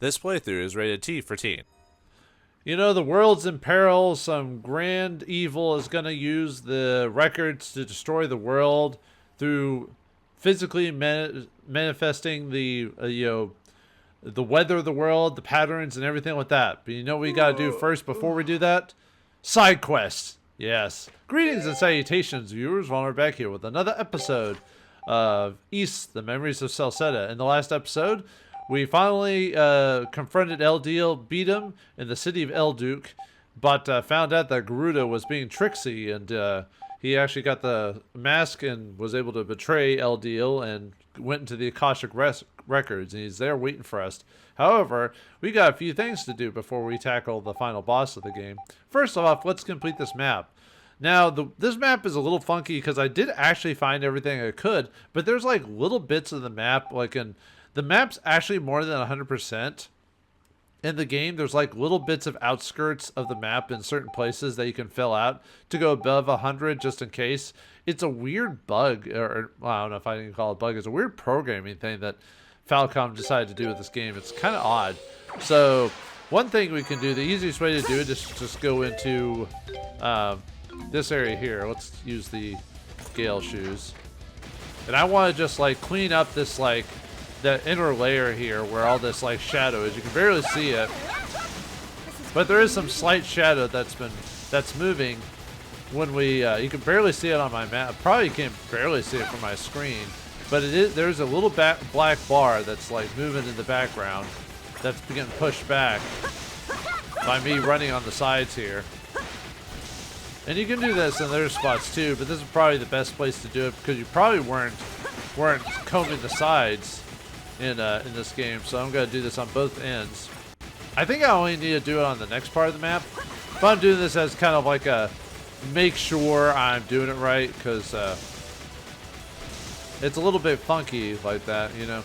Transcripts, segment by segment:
This playthrough is rated T for teen. You know, the world's in peril. Some grand evil is going to use the records to destroy the world through physically manifesting the, the weather of the world, the patterns, and everything like that. But you know what we got to do first before we do that? Side quests. Yes. Greetings and salutations, viewers. Vauldemare back here with another episode of Ys, the Memories of Celceta. In the last episode, we finally confronted Eldiel, beat him in the city of Elduke, but found out that Garuda was being tricksy, and he actually got the mask and was able to betray Eldiel and went into the Akashic Records, and he's there waiting for us. However, we got a few things to do before we tackle the final boss of the game. First off, let's complete this map. Now, this map is a little funky because I did actually find everything I could, but there's like little bits of the map, like in the map's actually more than 100% in the game. There's like little bits of outskirts of the map in certain places that you can fill out to go above 100 just in case. It's a weird bug, or well, I don't know if I can call it a bug. It's a weird programming thing that Falcom decided to do with this game. It's kind of odd. So one thing we can do, the easiest way to do it is just go into this area here. Let's use the Gale shoes. And I want to just like clean up this like that inner layer here where all this like shadow is. You can barely see it, but there is some slight shadow that's moving when we you can barely see it on my map. Probably can't barely see it from my screen, but there's a little black bar that's like moving in the background that's getting pushed back by me running on the sides here. And you can do this in other spots too, but this is probably the best place to do it because you probably weren't combing the sides in this game, so I'm going to do this on both ends. I think I only need to do it on the next part of the map, but I'm doing this as kind of like a make sure I'm doing it right, because it's a little bit funky like that, you know.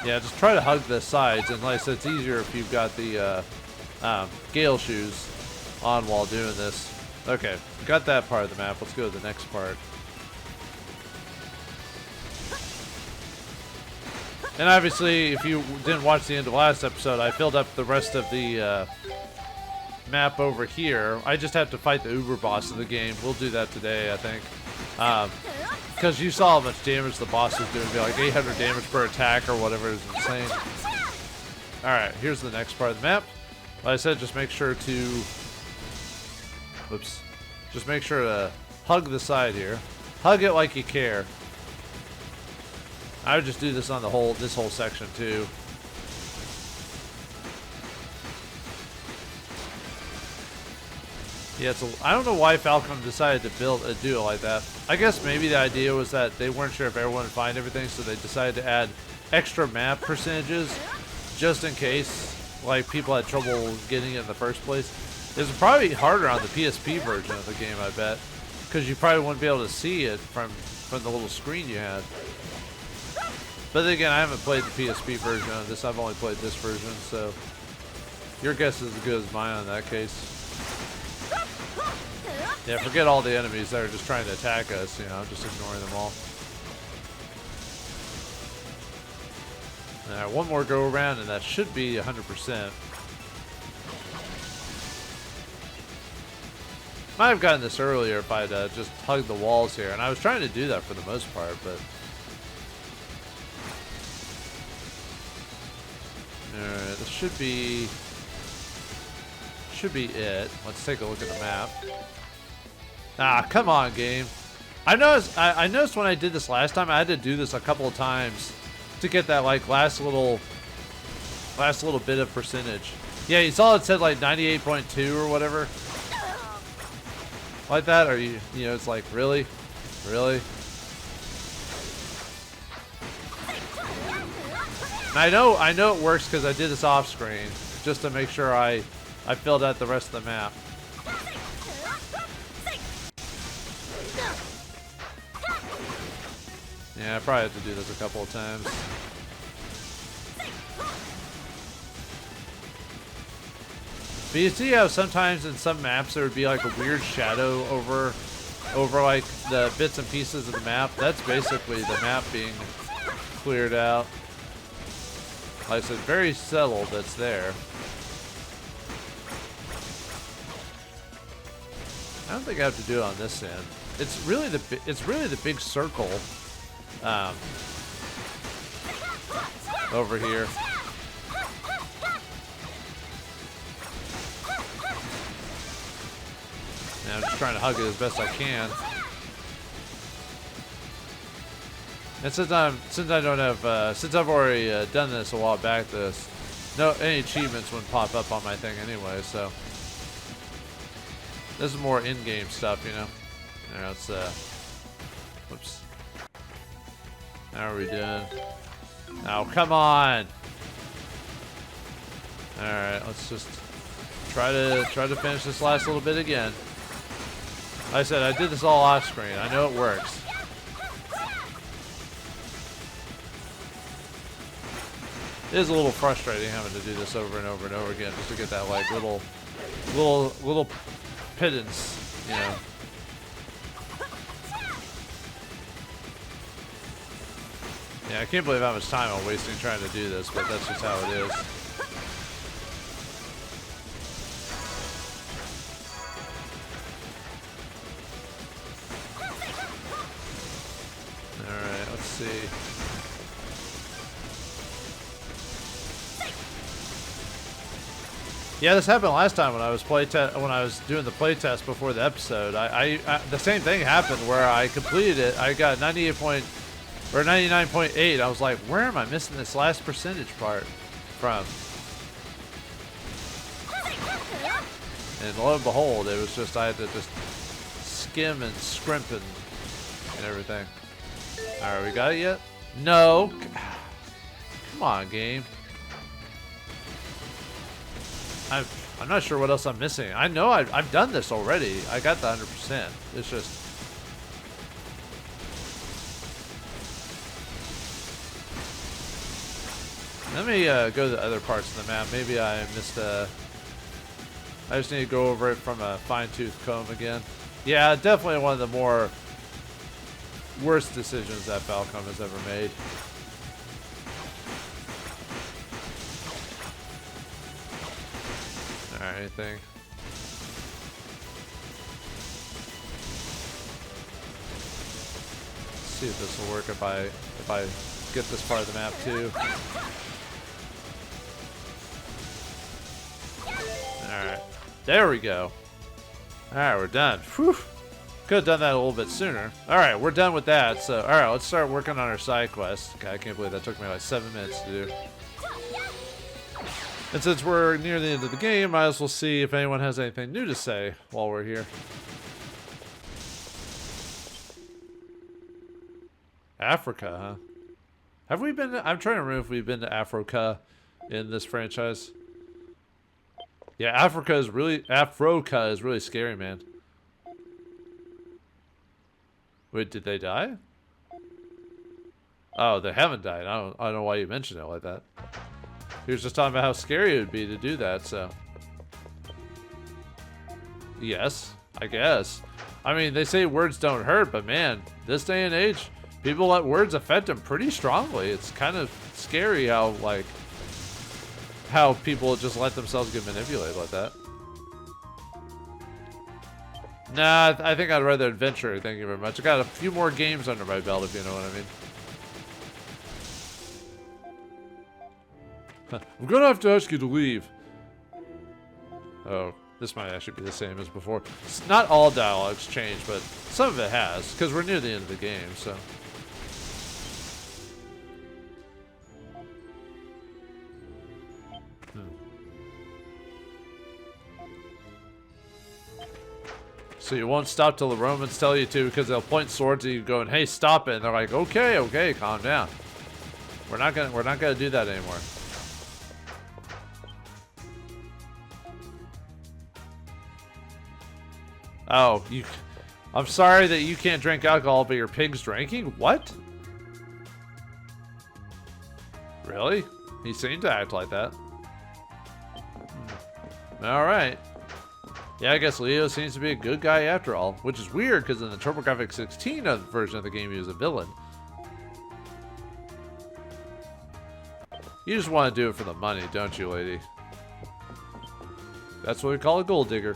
Yeah, just try to hug the sides, and like I said, it's easier if you've got the Gale shoes on while doing this. Okay, got that part of the map. Let's go to the next part. And obviously, if you didn't watch the end of the last episode, I filled up the rest of the map over here. I just have to fight the Uber boss of the game. We'll do that today, I think. Because you saw how much damage the boss was doing. Like 800 damage per attack or whatever is insane. Alright, here's the next part of the map. Like I said, just make sure to... Oops. Just make sure to hug the side here. Hug it like you care. I would just do this on this whole section too. Yeah, I don't know why Falcom decided to do it like that. I guess maybe the idea was that they weren't sure if everyone would find everything, so they decided to add extra map percentages just in case like people had trouble getting it in the first place. It's probably harder on the PSP version of the game, I bet, because you probably wouldn't be able to see it from the little screen you had. But then again, I haven't played the PSP version of this. I've only played this version, so your guess is as good as mine in that case. Yeah, forget all the enemies that are just trying to attack us, you know, just ignoring them all. Alright, one more go around and that should be 100%. Might have gotten this earlier if I'd just hugged the walls here, and I was trying to do that for the most part, but... Alright, this should be it. Let's take a look at the map. Ah, come on, game. I noticed when I did this last time, I had to do this a couple of times to get that like last little bit of percentage. Yeah, you saw it said like 98.2 or whatever. Like that, or you know, it's like really? I know it works because I did this off screen just to make sure I filled out the rest of the map. Yeah, I probably have to do this a couple of times. But you see how sometimes in some maps there would be like a weird shadow over like the bits and pieces of the map? That's basically the map being cleared out. Like I said, very settled that's there. I don't think I have to do it on this end. It's really the big circle over here. And I'm just trying to hug it as best I can. And since I don't have since I've already done this a while back, any achievements wouldn't pop up on my thing anyway. So this is more in-game stuff, you know. Now let's whoops. How are we doing? Oh, come on! All right, let's just try to finish this last little bit again. Like I said, I did this all off screen. I know it works. It is a little frustrating having to do this over and over and over again just to get that like little pittance, you know. Yeah, I can't believe how much time I'm wasting trying to do this, but that's just how it is. Alright, let's see. Yeah, this happened last time when I was doing the playtest before the episode. The same thing happened where I completed it. I got 99.8. I was like, where am I missing this last percentage part from? And lo and behold, it was just I had to just skim and scrimp and everything. All right, we got it yet? No. Come on, game. I'm not sure what else I'm missing. I know I've done this already. I got the 100%. It's just... Let me go to the other parts of the map. Maybe I missed I just need to go over it from a fine-tooth comb again. Yeah, definitely one of the more worst decisions that Falcom has ever made. Alright, anything? Let's see if this will work if I get this part of the map too. Alright. There we go. Alright, we're done. Whew. Could have done that a little bit sooner. Alright, we're done with that. So, alright, let's start working on our side quest. Okay, I can't believe that took me like 7 minutes to do. And since we're near the end of the game, might as well see if anyone has anything new to say while we're here. Africa, huh? Have we been to, I'm trying to remember if we've been to Africa in this franchise. Yeah, Africa is really scary, man. Wait, did they die? Oh, they haven't died. I don't know why you mentioned it like that. He was just talking about how scary it would be to do that, so. Yes, I guess. I mean, they say words don't hurt, but man, this day and age, people let words affect them pretty strongly. It's kind of scary how people just let themselves get manipulated like that. Nah, I think I'd rather adventure, thank you very much. I got a few more games under my belt, if you know what I mean. I'm gonna have to ask you to leave. Oh, this might actually be the same as before. It's not all dialogues change, but some of it has, because we're near the end of the game, so. So you won't stop till the Romans tell you to, because they'll point swords at you going, hey, stop it. And they're like, okay, calm down. We're not gonna do that anymore. Oh, I'm sorry that you can't drink alcohol, but your pig's drinking? What? Really? He seemed to act like that. Alright. Yeah, I guess Leo seems to be a good guy after all, which is weird because in the TurboGrafx 16 version of the game he was a villain. You just want to do it for the money, don't you, lady? That's what we call a gold digger.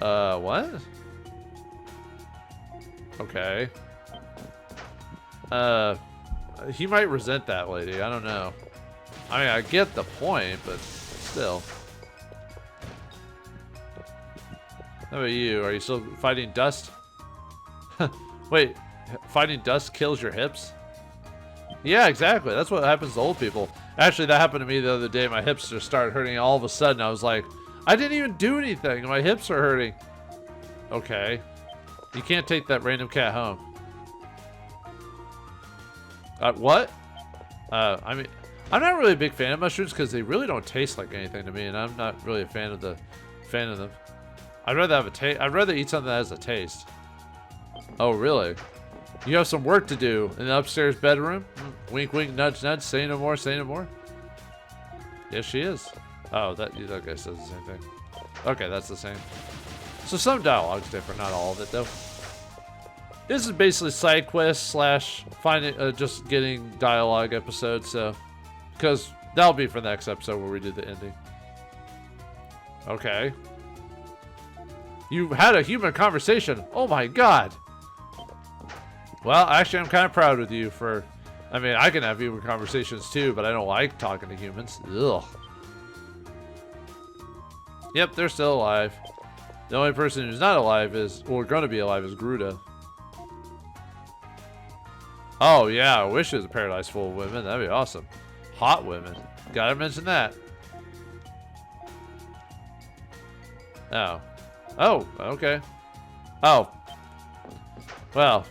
What? Okay. He might resent that lady. I don't know. I mean, I get the point, but still. How about you? Are you still fighting dust? Wait, fighting dust kills your hips? Yeah, exactly. That's what happens to old people. Actually, that happened to me the other day. My hips just started hurting. All of a sudden, I was like, I didn't even do anything. My hips are hurting. Okay. You can't take that random cat home. What? I mean, I'm not really a big fan of mushrooms because they really don't taste like anything to me, and I'm not really a fan of them. I'd rather have a taste. I'd rather eat something that has a taste. Oh, really? You have some work to do in the upstairs bedroom? Wink, wink, nudge, nudge. Say no more, say no more. Yes, she is. Oh, that guy says the same thing. Okay, that's the same. So some dialogue's different, not all of it, though. This is basically side quest slash finding, just getting dialogue episodes, so. Because that'll be for the next episode where we do the ending. Okay. You had a human conversation. Oh my god. Well, actually, I'm kind of proud of you for... I mean, I can have human conversations too, but I don't like talking to humans. Ugh. Yep, they're still alive. The only person who's not alive is... or going to be alive is Gruda. Oh, yeah, I wish it was a paradise full of women. That'd be awesome. Hot women. Gotta mention that. Oh. Oh, okay. Oh. Well,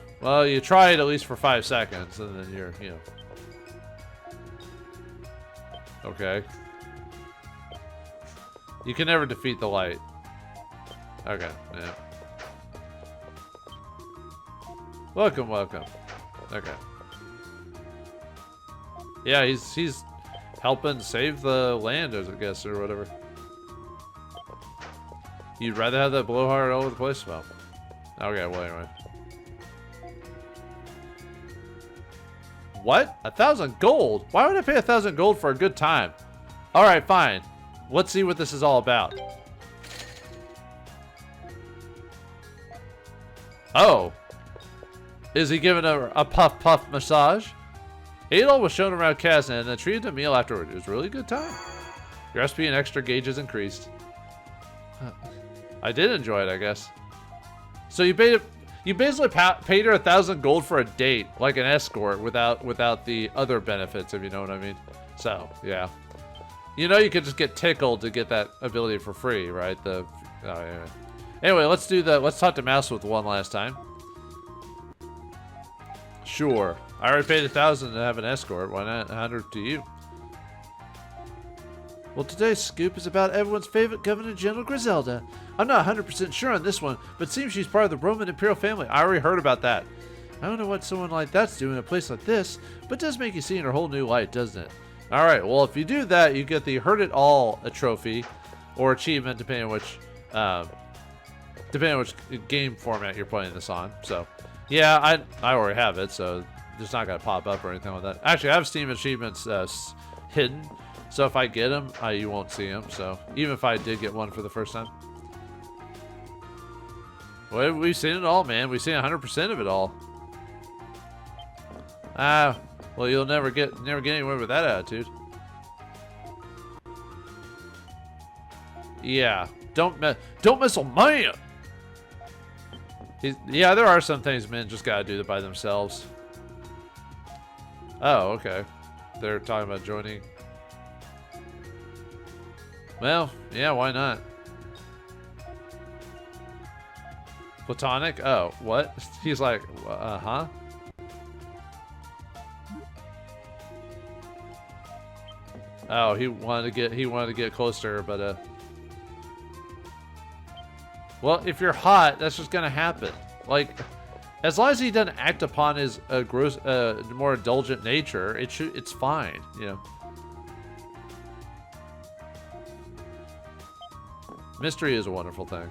you try it at least for 5 seconds, and then you're, you know. Okay. You can never defeat the light. Okay, yeah. Welcome, welcome. Okay. Yeah, he's helping save the land, I guess, or whatever. You'd rather have that blowhard all over the place? Well, okay, well, anyway. What? 1,000 gold? Why would I pay 1,000 gold for a good time? Alright, fine. Let's see what this is all about. Oh. Is he giving a puff massage? Adol was shown around Kazan and then treated a meal afterward. It was a really good time. Your SP and extra gauges increased. I did enjoy it, I guess. So you basically paid her 1,000 gold for a date, like an escort, without the other benefits, if you know what I mean. So yeah, you know you could just get tickled to get that ability for free, right? Anyway, let's talk to Mouse with one last time. Sure, I already paid 1,000 to have an escort. Why not 100 to you? Well, today's scoop is about everyone's favorite Governor General Griselda. I'm not 100% sure on this one, but it seems she's part of the Roman Imperial family. I already heard about that. I don't know what someone like that's doing in a place like this, but it does make you see in a whole new light, doesn't it? Alright, well, if you do that, you get the Heard It All trophy, or achievement, depending on which game format you're playing this on. So, yeah, I already have it, so it's not going to pop up or anything like that. Actually, I have Steam achievements hidden. So if I get them, you won't see them. So even if I did get one for the first time. Well, we've seen it all, man. We've seen 100% of it all. Well, you'll never get anywhere with that attitude. Yeah, don't mess with man. Yeah, there are some things men just gotta do by themselves. Oh, okay. They're talking about joining. Well, yeah, why not? Platonic? Oh, what? He's like, huh? Oh, he wanted to get close to her, but well, if you're hot, that's just gonna happen. Like, as long as he doesn't act upon his gross, more indulgent nature, it's fine, you know. Mystery is a wonderful thing.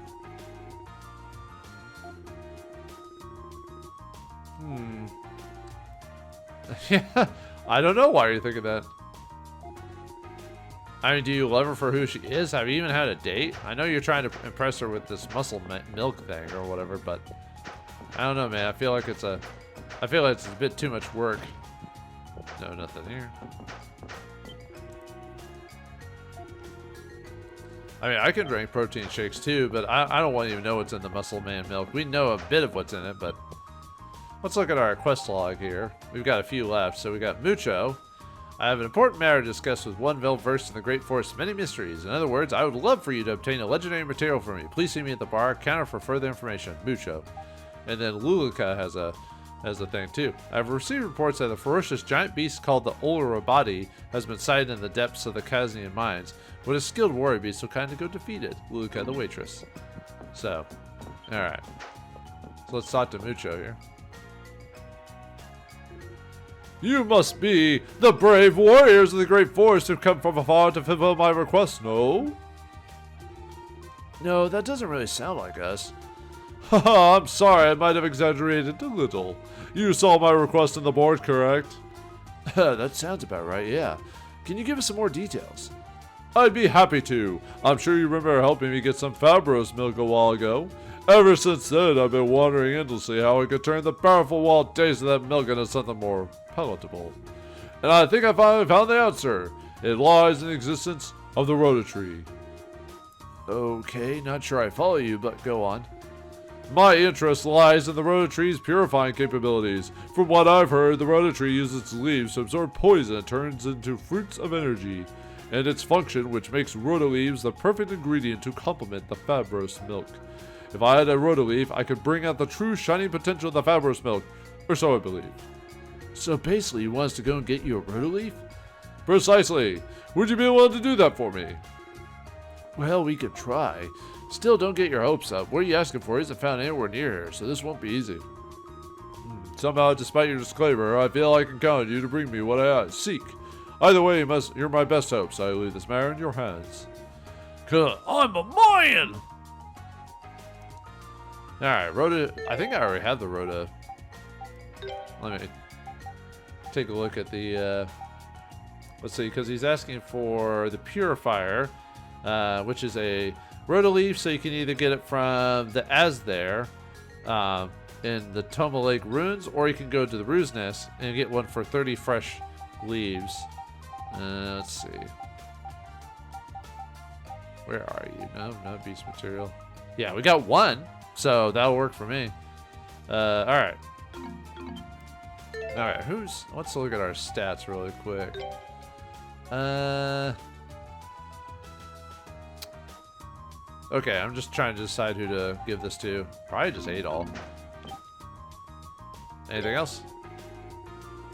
Yeah, I don't know why you're thinking that. I mean, do you love her for who she is? Have you even had a date? I know you're trying to impress her with this muscle milk thing or whatever, but I don't know, man. I feel like it's a bit too much work. No, nothing here. I mean, I can drink protein shakes too, but I don't want to even know what's in the muscle man milk. We know a bit of what's in it, but let's look at our quest log here. We've got a few left. So we got Mucho. I have an important matter to discuss with one well-versed in the great forest's many mysteries. In other words, I would love for you to obtain a legendary material from me. Please see me at the bar counter for further information. Mucho. And then Luluka has a thing too. I've received reports that a ferocious giant beast called the Olorobadi has been sighted in the depths of the Kazian mines. Would a skilled warrior be so kind to go defeat it? Luluka, the waitress. So, alright. So let's talk to Mucho here. You must be the brave warriors of the great forest who come from afar to fulfill my request, no? No, that doesn't really sound like us. Haha, I'm sorry, I might have exaggerated a little. You saw my request on the board, correct? That sounds about right, yeah. Can you give us some more details? I'd be happy to. I'm sure you remember helping me get some Fabros milk a while ago. Ever since then, I've been wondering endlessly how I could turn the powerful wild taste of that milk into something more palatable. And I think I finally found the answer. It lies in the existence of the Rototree. Okay, not sure I follow you, but go on. My interest lies in the Rototree's purifying capabilities. From what I've heard, the Rototree uses its leaves to absorb poison and turns into fruits of energy. And its function, which makes Rotoleaves the perfect ingredient to complement the Fabros milk. If I had a Rotoleaf, I could bring out the true shining potential of the Fabros milk, or so I believe. So basically, you want us to go and get you a Rotoleaf? Precisely. Would you be willing to do that for me? Well, we could try. Still, don't get your hopes up. What are you asking for isn't found anywhere near here, so this won't be easy. Somehow, despite your disclaimer, I feel I can count on you to bring me what I seek. Either way, you're my best hopes. I leave this matter in your hands. 'Cause I'm a Mayan! Alright, Rota. I think I already have the Rota. Let me take a look at the. Let's see, because he's asking for the Purifier, which is a Rotoleaf, so you can either get it from the Asdare in the Toma Lake Ruins, or you can go to the Ruse Nest and get one for 30 fresh leaves. Let's see. Where are you? No, not beast material. Yeah, we got one, so that'll work for me. Alright. Alright, let's look at our stats really quick. Okay, I'm just trying to decide who to give this to. Probably just Adol. Anything else?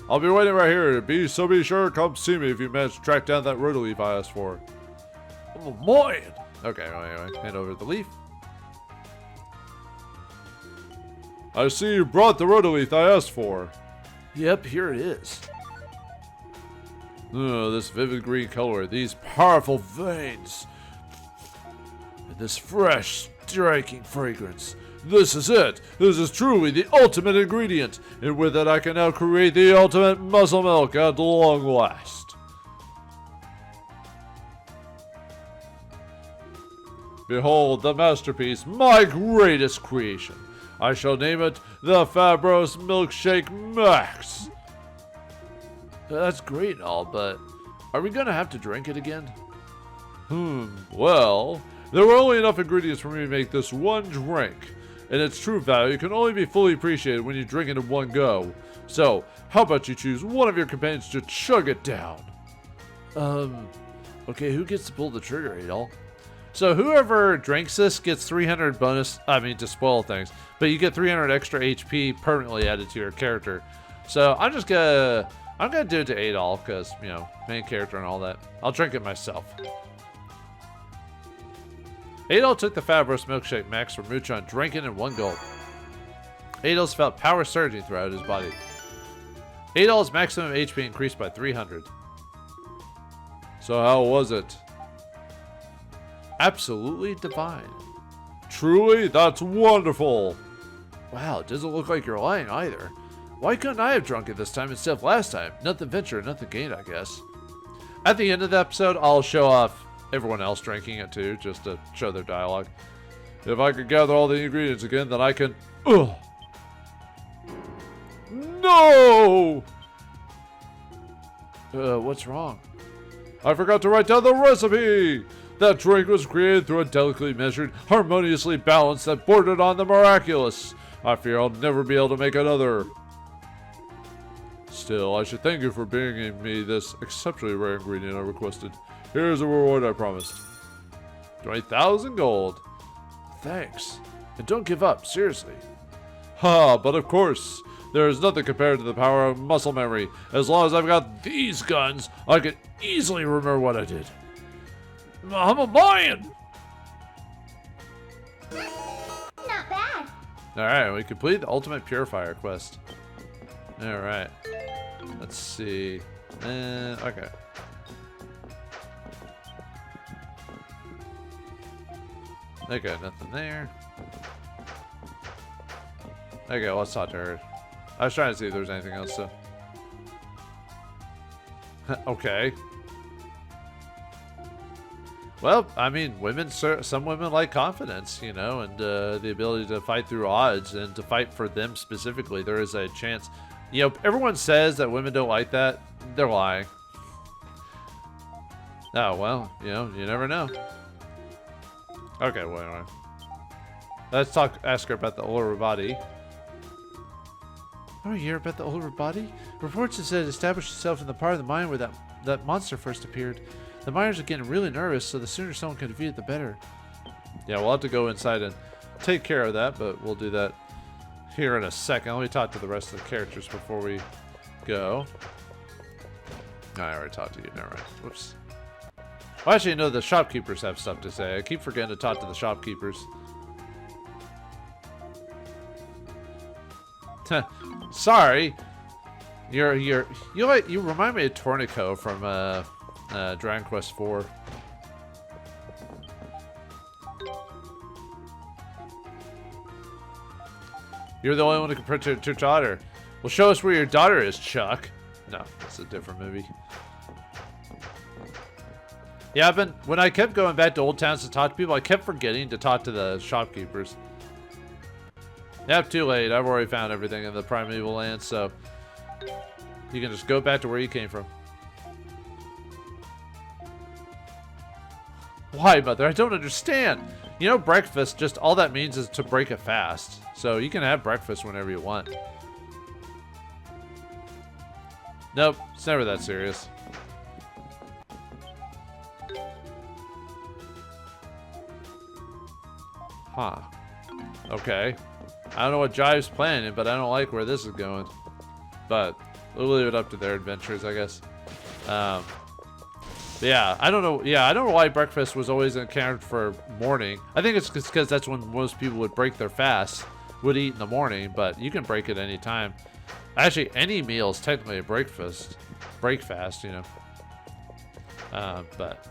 I'll be waiting right here. Be sure come see me if you manage to track down that Rotoleaf I asked for. Oh boy! Okay, well, anyway, hand over the leaf. I see you brought the Rotoleaf I asked for. Yep, here it is. Oh, this vivid green color, these powerful veins, and this fresh, striking fragrance. This is it. This is truly the ultimate ingredient, and with it I can now create the ultimate muscle milk at long last. Behold the masterpiece, my greatest creation. I shall name it the Fabros Milkshake Max. That's great and all, but are we gonna have to drink it again? Well, there were only enough ingredients for me to make this one drink, and its true value can only be fully appreciated when you drink it in one go. So, how about you choose one of your companions to chug it down? Okay, who gets to pull the trigger, Adol? So whoever drinks this gets 300 bonus, to spoil things, but you get 300 extra HP permanently added to your character. So I'm gonna do it to Adol, because, main character and all that. I'll drink it myself. Adol took the Fabros Milkshake Max from Mucho and drank it in one gulp. Adol's felt power surging throughout his body. Adol's maximum HP increased by 300. So how was it? Absolutely divine. Truly? That's wonderful. Wow, it doesn't look like you're lying either. Why couldn't I have drunk it this time instead of last time? Nothing ventured, nothing gained, I guess. At the end of the episode, I'll show off everyone else drinking it too, just to show their dialogue. If I could gather all the ingredients again, then I can... Ugh! No! What's wrong? I forgot to write down the recipe! That drink was created through a delicately measured, harmoniously balanced that bordered on the miraculous. I fear I'll never be able to make another. Still, I should thank you for bringing me this exceptionally rare ingredient I requested. Here's a reward I promised. 20,000 gold. Thanks. And don't give up, seriously. Ha, but of course, there is nothing compared to the power of muscle memory. As long as I've got these guns, I can easily remember what I did. I'm a Mayan! Not bad. Alright, we completed the Ultimate Purifier quest. Alright. Let's see. Okay. Okay, nothing there. Okay, let's talk to her. I was trying to see if there was anything else, so. Okay. Well, I mean, some women like confidence, you know, and the ability to fight through odds and to fight for them specifically. There is a chance. You know, everyone says that women don't like that. They're lying. Oh, well, you know, you never know. Okay, well, anyway. Let's ask her about the older body. Oh, you hear about the older body? Reports have said it established itself in the part of the mine where that monster first appeared. The miners are getting really nervous, so the sooner someone can defeat it, the better. Yeah, we'll have to go inside and take care of that, but we'll do that here in a second. Let me talk to the rest of the characters before we go. I already talked to you. Never mind. Whoops. Well, actually, no, the shopkeepers have stuff to say. I keep forgetting to talk to the shopkeepers. Sorry. You remind me of Tornico from Dragon Quest IV. You're the only one who can protect your daughter. Well, show us where your daughter is, Chuck. No, that's a different movie. Yeah, when I kept going back to Old Towns to talk to people, I kept forgetting to talk to the shopkeepers. Yep, too late. I've already found everything in the Primeval Land, so you can just go back to where you came from. Why, Mother? I don't understand. You know, breakfast, just all that means is to break a fast. So you can have breakfast whenever you want. Nope, it's never that serious. Huh. Okay. I don't know what Jive's planning, but I don't like where this is going. But we'll leave it up to their adventures, I guess. Yeah, I don't know. Yeah, I don't know why breakfast was always accounted for morning. I think it's because that's when most people would break their fast, would eat in the morning, but you can break it any time. Actually, any meal is technically a breakfast. Break fast, you know. But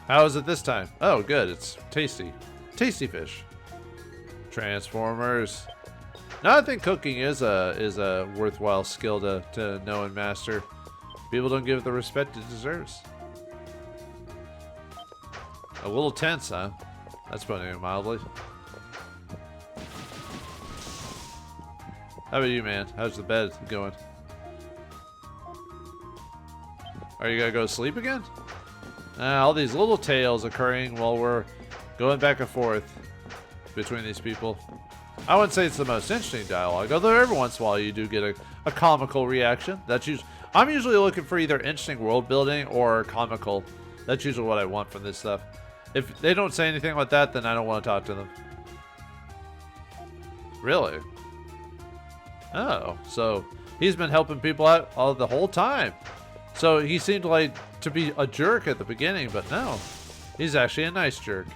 how is it this time? Oh, good. It's tasty. Tasty fish. Transformers. No, I think cooking is a worthwhile skill to know and master. People don't give it the respect it deserves. A little tense, huh? That's putting it mildly. How about you, man? How's the bed going? Are you gonna go to sleep again? All these little tales occurring while we're going back and forth between these people. I wouldn't say it's the most interesting dialogue, although every once in a while you do get a comical reaction. I'm usually looking for either interesting world building or comical. That's usually what I want from this stuff. If they don't say anything like that, then I don't want to talk to them. Really? Oh, so he's been helping people out all the whole time. So he seemed like to be a jerk at the beginning, but no, he's actually a nice jerk.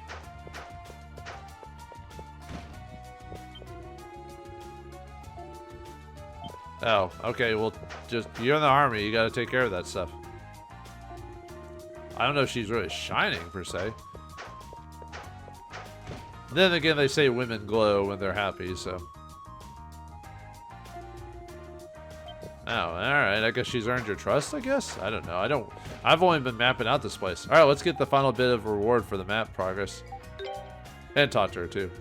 Oh, okay, well, just, you're in the army, you gotta take care of that stuff. I don't know if she's really shining, per se. Then again, they say women glow when they're happy, so. Oh, alright. I guess she's earned your trust, I guess? I don't know. I've only been mapping out this place. Alright, let's get the final bit of reward for the map progress. And talk to her, too.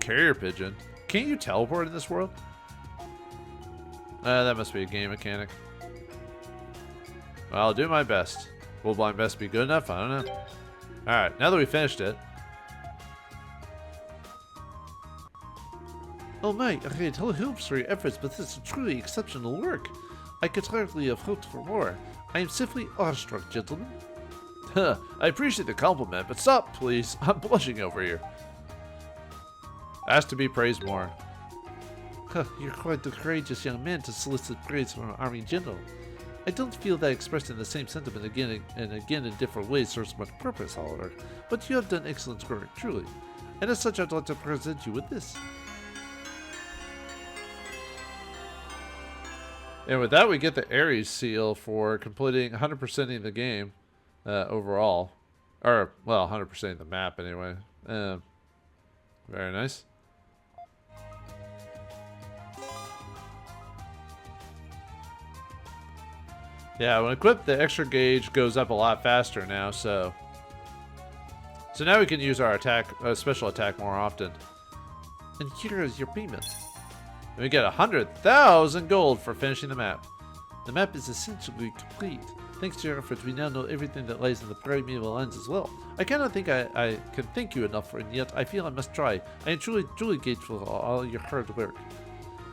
Carrier pigeon. Can't you teleport in this world? That must be a game mechanic. Well, I'll do my best. Will blind best be good enough? I don't know. Alright, now that we finished it. Oh my, I can't tell hopes for your efforts, but this is truly exceptional work. I could hardly have hoped for more. I am simply awestruck, gentlemen. Huh, I appreciate the compliment, but stop, please. I'm blushing over here. Asked to be praised more. Huh, you're quite the courageous young man to solicit praise from an army general. I don't feel that expressing the same sentiment again and again in different ways serves much purpose, however. But you have done excellent work, truly. And as such, I'd like to present you with this. And with that, we get the Ares seal for completing 100%ing the game overall. Or, well, 100%ing the map anyway. Very nice. Yeah, when equipped, the extra gauge goes up a lot faster now, so now we can use our attack, special attack more often. And here is your payment. And we get 100,000 gold for finishing the map. The map is essentially complete. Thanks to your efforts, we now know everything that lies in the primeval lands as well. I cannot think I can thank you enough, and yet I feel I must try. I am truly grateful for all your hard work.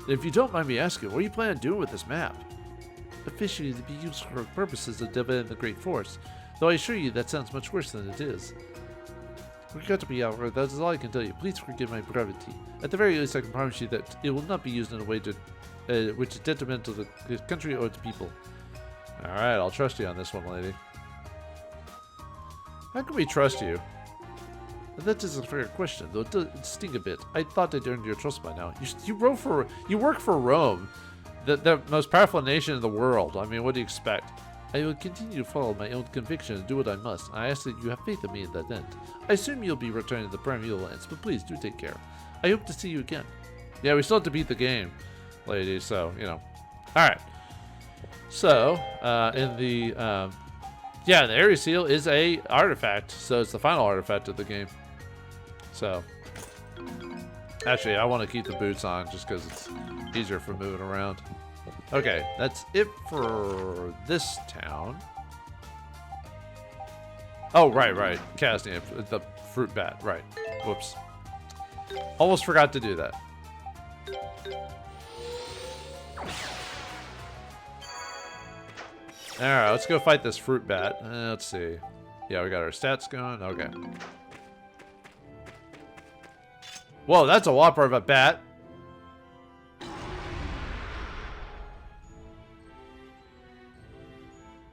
If you don't mind me asking, what do you plan on doing with this map? Officially to be used for purposes of defending the Great Force, though I assure you that sounds much worse than it is. Regrettably, however, that is all I can tell you. Please forgive my brevity. At the very least, I can promise you that it will not be used in a way which is detrimental to the country or its people. Alright, I'll trust you on this one, lady. How can we trust you? That is a fair question, though it does sting a bit. I thought I'd earned your trust by now. You work for Rome, the most powerful nation in the world. I mean, what do you expect? I will continue to follow my own conviction and do what I must. I ask that you have faith in me in that end. I assume you'll be returning to the primeval lands, but please do take care. I hope to see you again. Yeah, we still have to beat the game, lady, so, you know. Alright. So, in the, yeah, the Ares Seal is a artifact, so it's the final artifact of the game. So, actually, I want to keep the boots on just because it's easier for moving around. Okay, that's it for this town. Oh, right. Casting the fruit bat, right. Whoops. Almost forgot to do that. Alright, let's go fight this fruit bat. Let's see. Yeah, we got our stats going. Okay. Whoa, that's a whopper of a bat.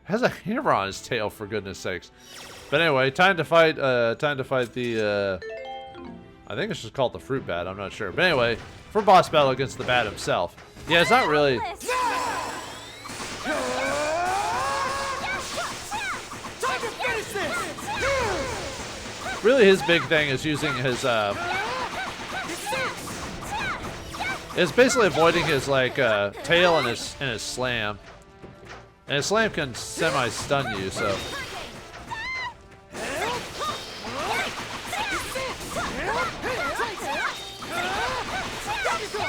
Has a hammer on his tail, for goodness sakes. But anyway, time to fight the, I think it's just called the fruit bat, I'm not sure. But anyway, for boss battle against the bat himself. Yeah, it's not really... Really, his big thing is using his, it's basically avoiding his, like, tail and his slam. And his slam can semi-stun you, so...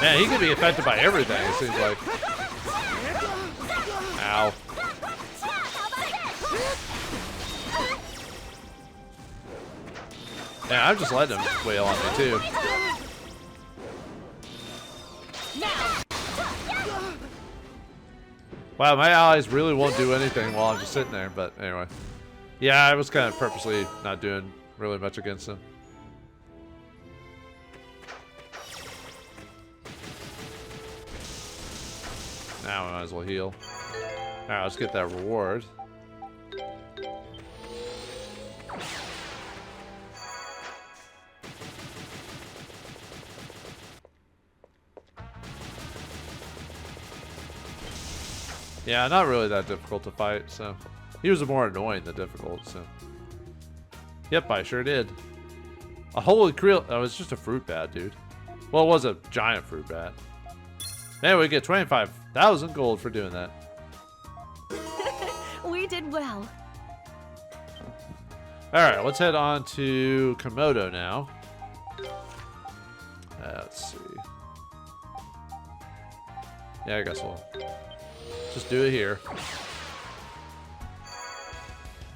Man, he can be affected by everything, it seems like. Ow. Yeah, I'm just letting him wail on me, too. Wow, my allies really won't do anything while I'm just sitting there, but anyway. Yeah, I was kind of purposely not doing really much against him. Now I might as well heal. Alright, let's get that reward. Yeah, not really that difficult to fight, so... He was more annoying than difficult, so... Yep, I sure did. A holy creel... Oh, it's just a fruit bat, dude. Well, it was a giant fruit bat. And we get 25,000 gold for doing that. We did well. Alright, let's head on to Komodo now. Let's see. Yeah, I guess we'll just do it here.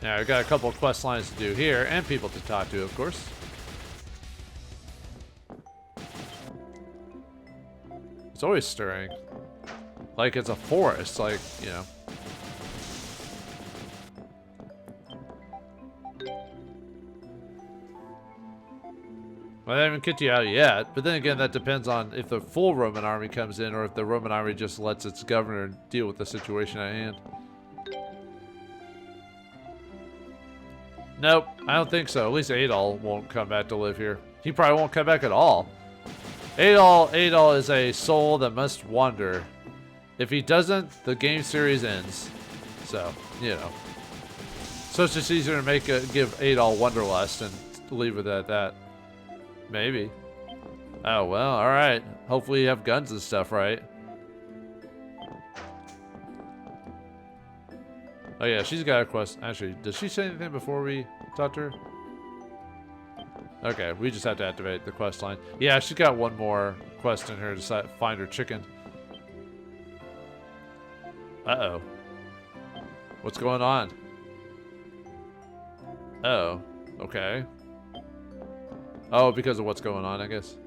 Now, we've got a couple of quest lines to do here, and people to talk to, of course. It's always stirring. Like it's a forest, like, you know. Well, they haven't kicked you out yet, but then again, that depends on if the full Roman army comes in or if the Roman army just lets its governor deal with the situation at hand. Nope, I don't think so. At least Adol won't come back to live here. He probably won't come back at all. Adol is a soul that must wander. If he doesn't, the game series ends. So, you know. So it's just easier to give Adol Wanderlust and leave it at that. Maybe. Oh, well, alright. Hopefully you have guns and stuff, right? Oh, yeah, she's got a quest. Actually, did she say anything before we talked to her? Okay, we just have to activate the quest line. Yeah, she's got one more quest in her to find her chicken. Uh-oh. What's going on? Uh-oh. Okay. Oh, because of what's going on, I guess.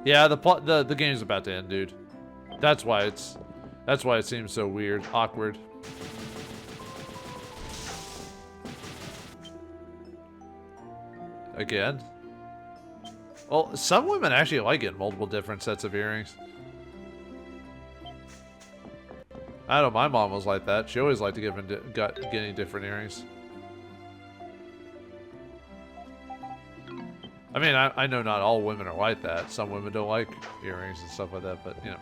Yeah, the game's about to end, dude. That's why it seems so weird, awkward. Again. Well, some women actually like getting multiple different sets of earrings. I know my mom was like that. She always liked to getting different earrings. I mean, I know not all women are like that. Some women don't like earrings and stuff like that, but, you know.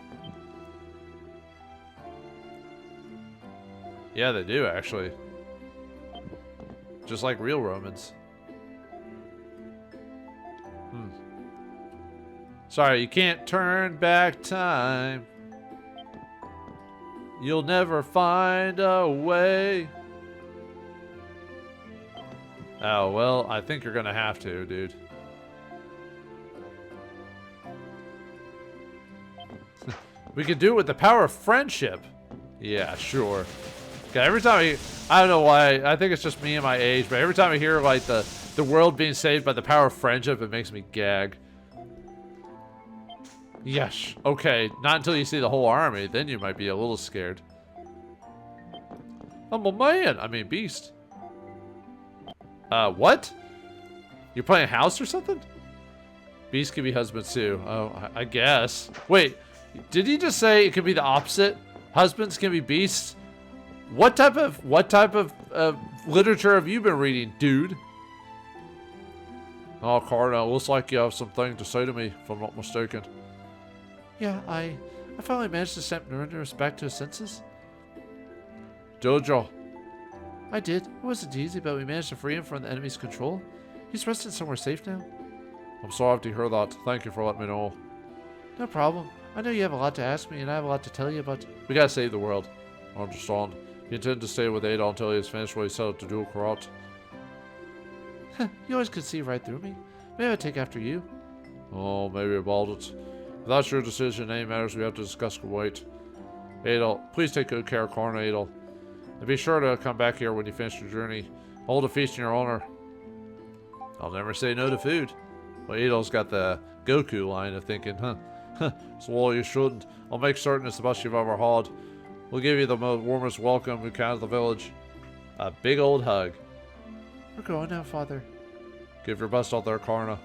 Yeah, they do, actually. Just like real Romans. Sorry, you can't turn back time. You'll never find a way. Oh, well, I think you're gonna have to, dude. We could do it with the power of friendship. Yeah, sure. Okay, every time I don't know why, I think it's just me and my age, but every time I hear, like, the world being saved by the power of friendship, it makes me gag. Yes, okay, not until you see the whole army, then you might be a little scared. I'm a man, I mean beast. What? You're playing house or something? Beast can be husbands too. Oh, I guess. Wait, did he just say it could be the opposite? Husbands can be beasts? What type of literature have you been reading, dude? Oh, Cardinal, looks like you have something to say to me, if I'm not mistaken. Yeah, I finally managed to snap Narendra back to his senses. Jojo. I did. It wasn't easy, but we managed to free him from the enemy's control. He's resting somewhere safe now. I'm sorry to hear that. Thank you for letting me know. No problem. I know you have a lot to ask me, and I have a lot to tell you, but... We gotta save the world. I understand. You intend to stay with Adol until he has finished what he set out to do, correct? You always could see right through me. Maybe I'd take after you. Oh, maybe about it. If that's your decision, any matters we have to discuss can wait. Adol, please take good care of Karna, Adol. And be sure to come back here when you finish your journey. Hold a feast in your honor. I'll never say no to food. Well, Adol's got the Goku line of thinking, huh? So well, you shouldn't. I'll make certain it's the best you've ever had. We'll give you the warmest welcome we can at the village. A big old hug. We're going now, Father. Give your best out there, Karna.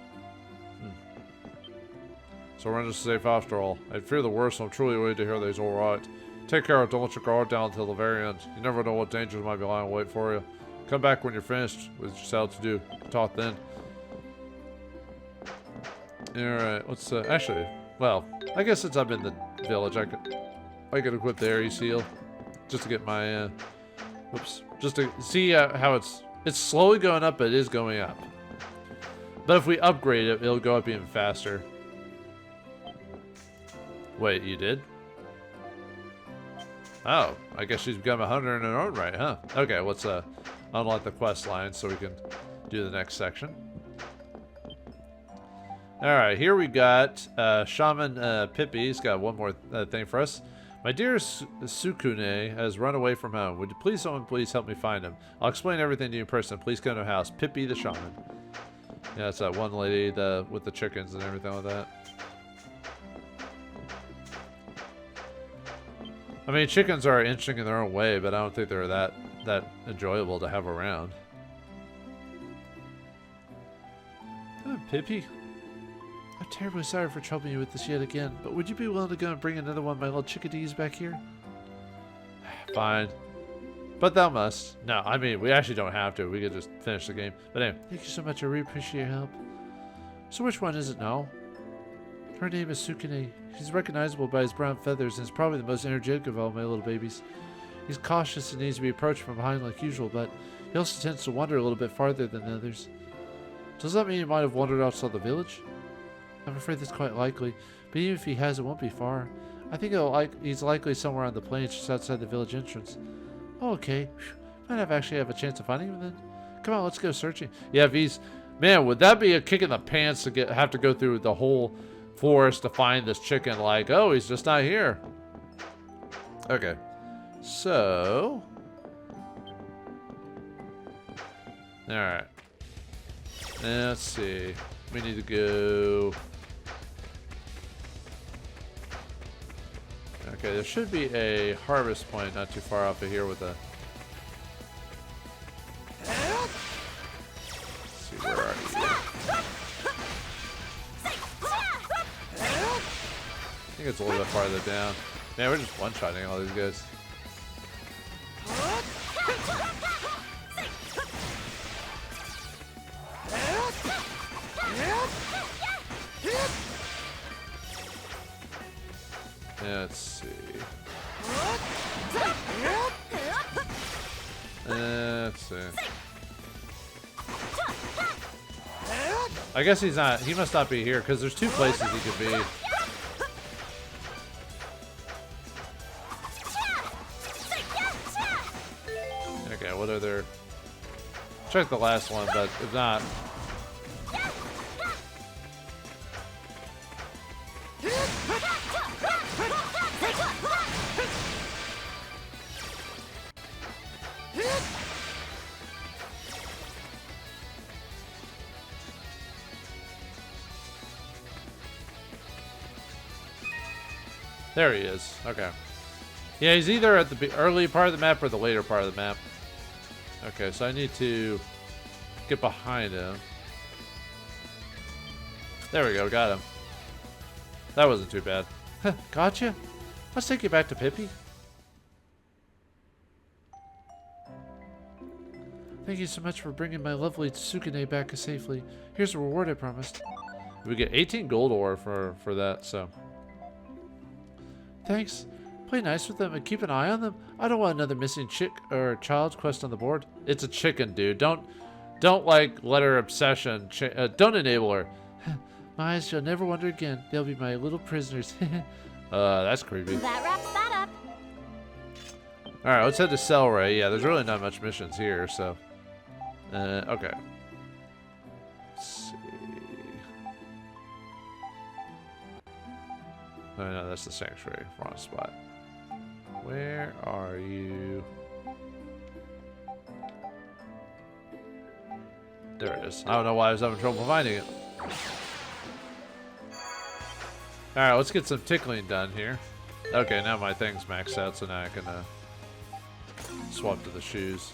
So we're just safe after all. I'd fear the worst, I'm truly waiting to hear that he's alright. Take care, don't let your guard down until the very end. You never know what dangers might be lying in wait for you. Come back when you're finished with what you set out to do. Talk then. Alright, let's actually, well, I guess since I'm in the village, I could equip the Ares seal. Just to get my, whoops. Just to see how it's slowly going up, but it is going up. But if we upgrade it, it'll go up even faster. Wait, you did? Oh, I guess she's become a hunter in her own right, huh? Okay, let's unlock the quest line so we can do the next section. Alright, here we got Shaman Pippi. He's got one more thing for us. My dear Sukune has run away from home. Would you please, someone please help me find him? I'll explain everything to you in person. Please come to the house. Pippi the Shaman. Yeah, it's that one lady with the chickens and everything like that. I mean, chickens are interesting in their own way, but I don't think they're that enjoyable to have around. Oh, Pippi. I'm terribly sorry for troubling you with this yet again, but would you be willing to go and bring another one of my little chickadees back here? Fine. But thou must. No, I mean, we actually don't have to. We could just finish the game. But anyway, thank you so much. I really appreciate your help. So which one is it now? Her name is Sukune. He's recognizable by his brown feathers and is probably the most energetic of all my little babies. He's cautious and needs to be approached from behind like usual, but he also tends to wander a little bit farther than the others. Does that mean he might have wandered outside the village? I'm afraid that's quite likely, but even if he has, it won't be far. I think he's likely somewhere on the plains just outside the village entrance. Oh, okay. Might actually have a chance of finding him then. Come on, let's go searching. Yeah, if he's... Man, would that be a kick in the pants to have to go through the whole forest to find this chicken? Like, oh, he's just not here. Okay. So... Alright. Let's see. We need to go... Okay, there should be a harvest point not too far off of here with a... Let's see, where are you? I think it's a little bit farther down. Man, we're just one-shotting all these guys. Let's see. Let's see. I guess he's not. He must not be here because there's two places he could be. Okay, what other? Check the last one, but if not. There he is. Okay. Yeah, he's either at the early part of the map or the later part of the map. Okay, so I need to get behind him. There we go, got him. That wasn't too bad. Gotcha. Let's take you back to Pippi. Thank you so much for bringing my lovely Sukune back safely. Here's the reward I promised. We get 18 gold ore for that, so... Thanks. Play nice with them and keep an eye on them. I don't want another missing chick or child quest on the board. It's a chicken, dude. Don't like let her obsession. Don't enable her. My eyes shall never wander again. They'll be my little prisoners. That's creepy. That wraps that up. All right, let's head to Celery. Yeah, there's really not much missions here, so. Okay. Let's see. Oh, no, that's the sanctuary. Wrong spot. Where are you? There it is. I don't know why I was having trouble finding it. Alright, let's get some tickling done here. Okay, now my thing's maxed out, so now I can swap to the shoes.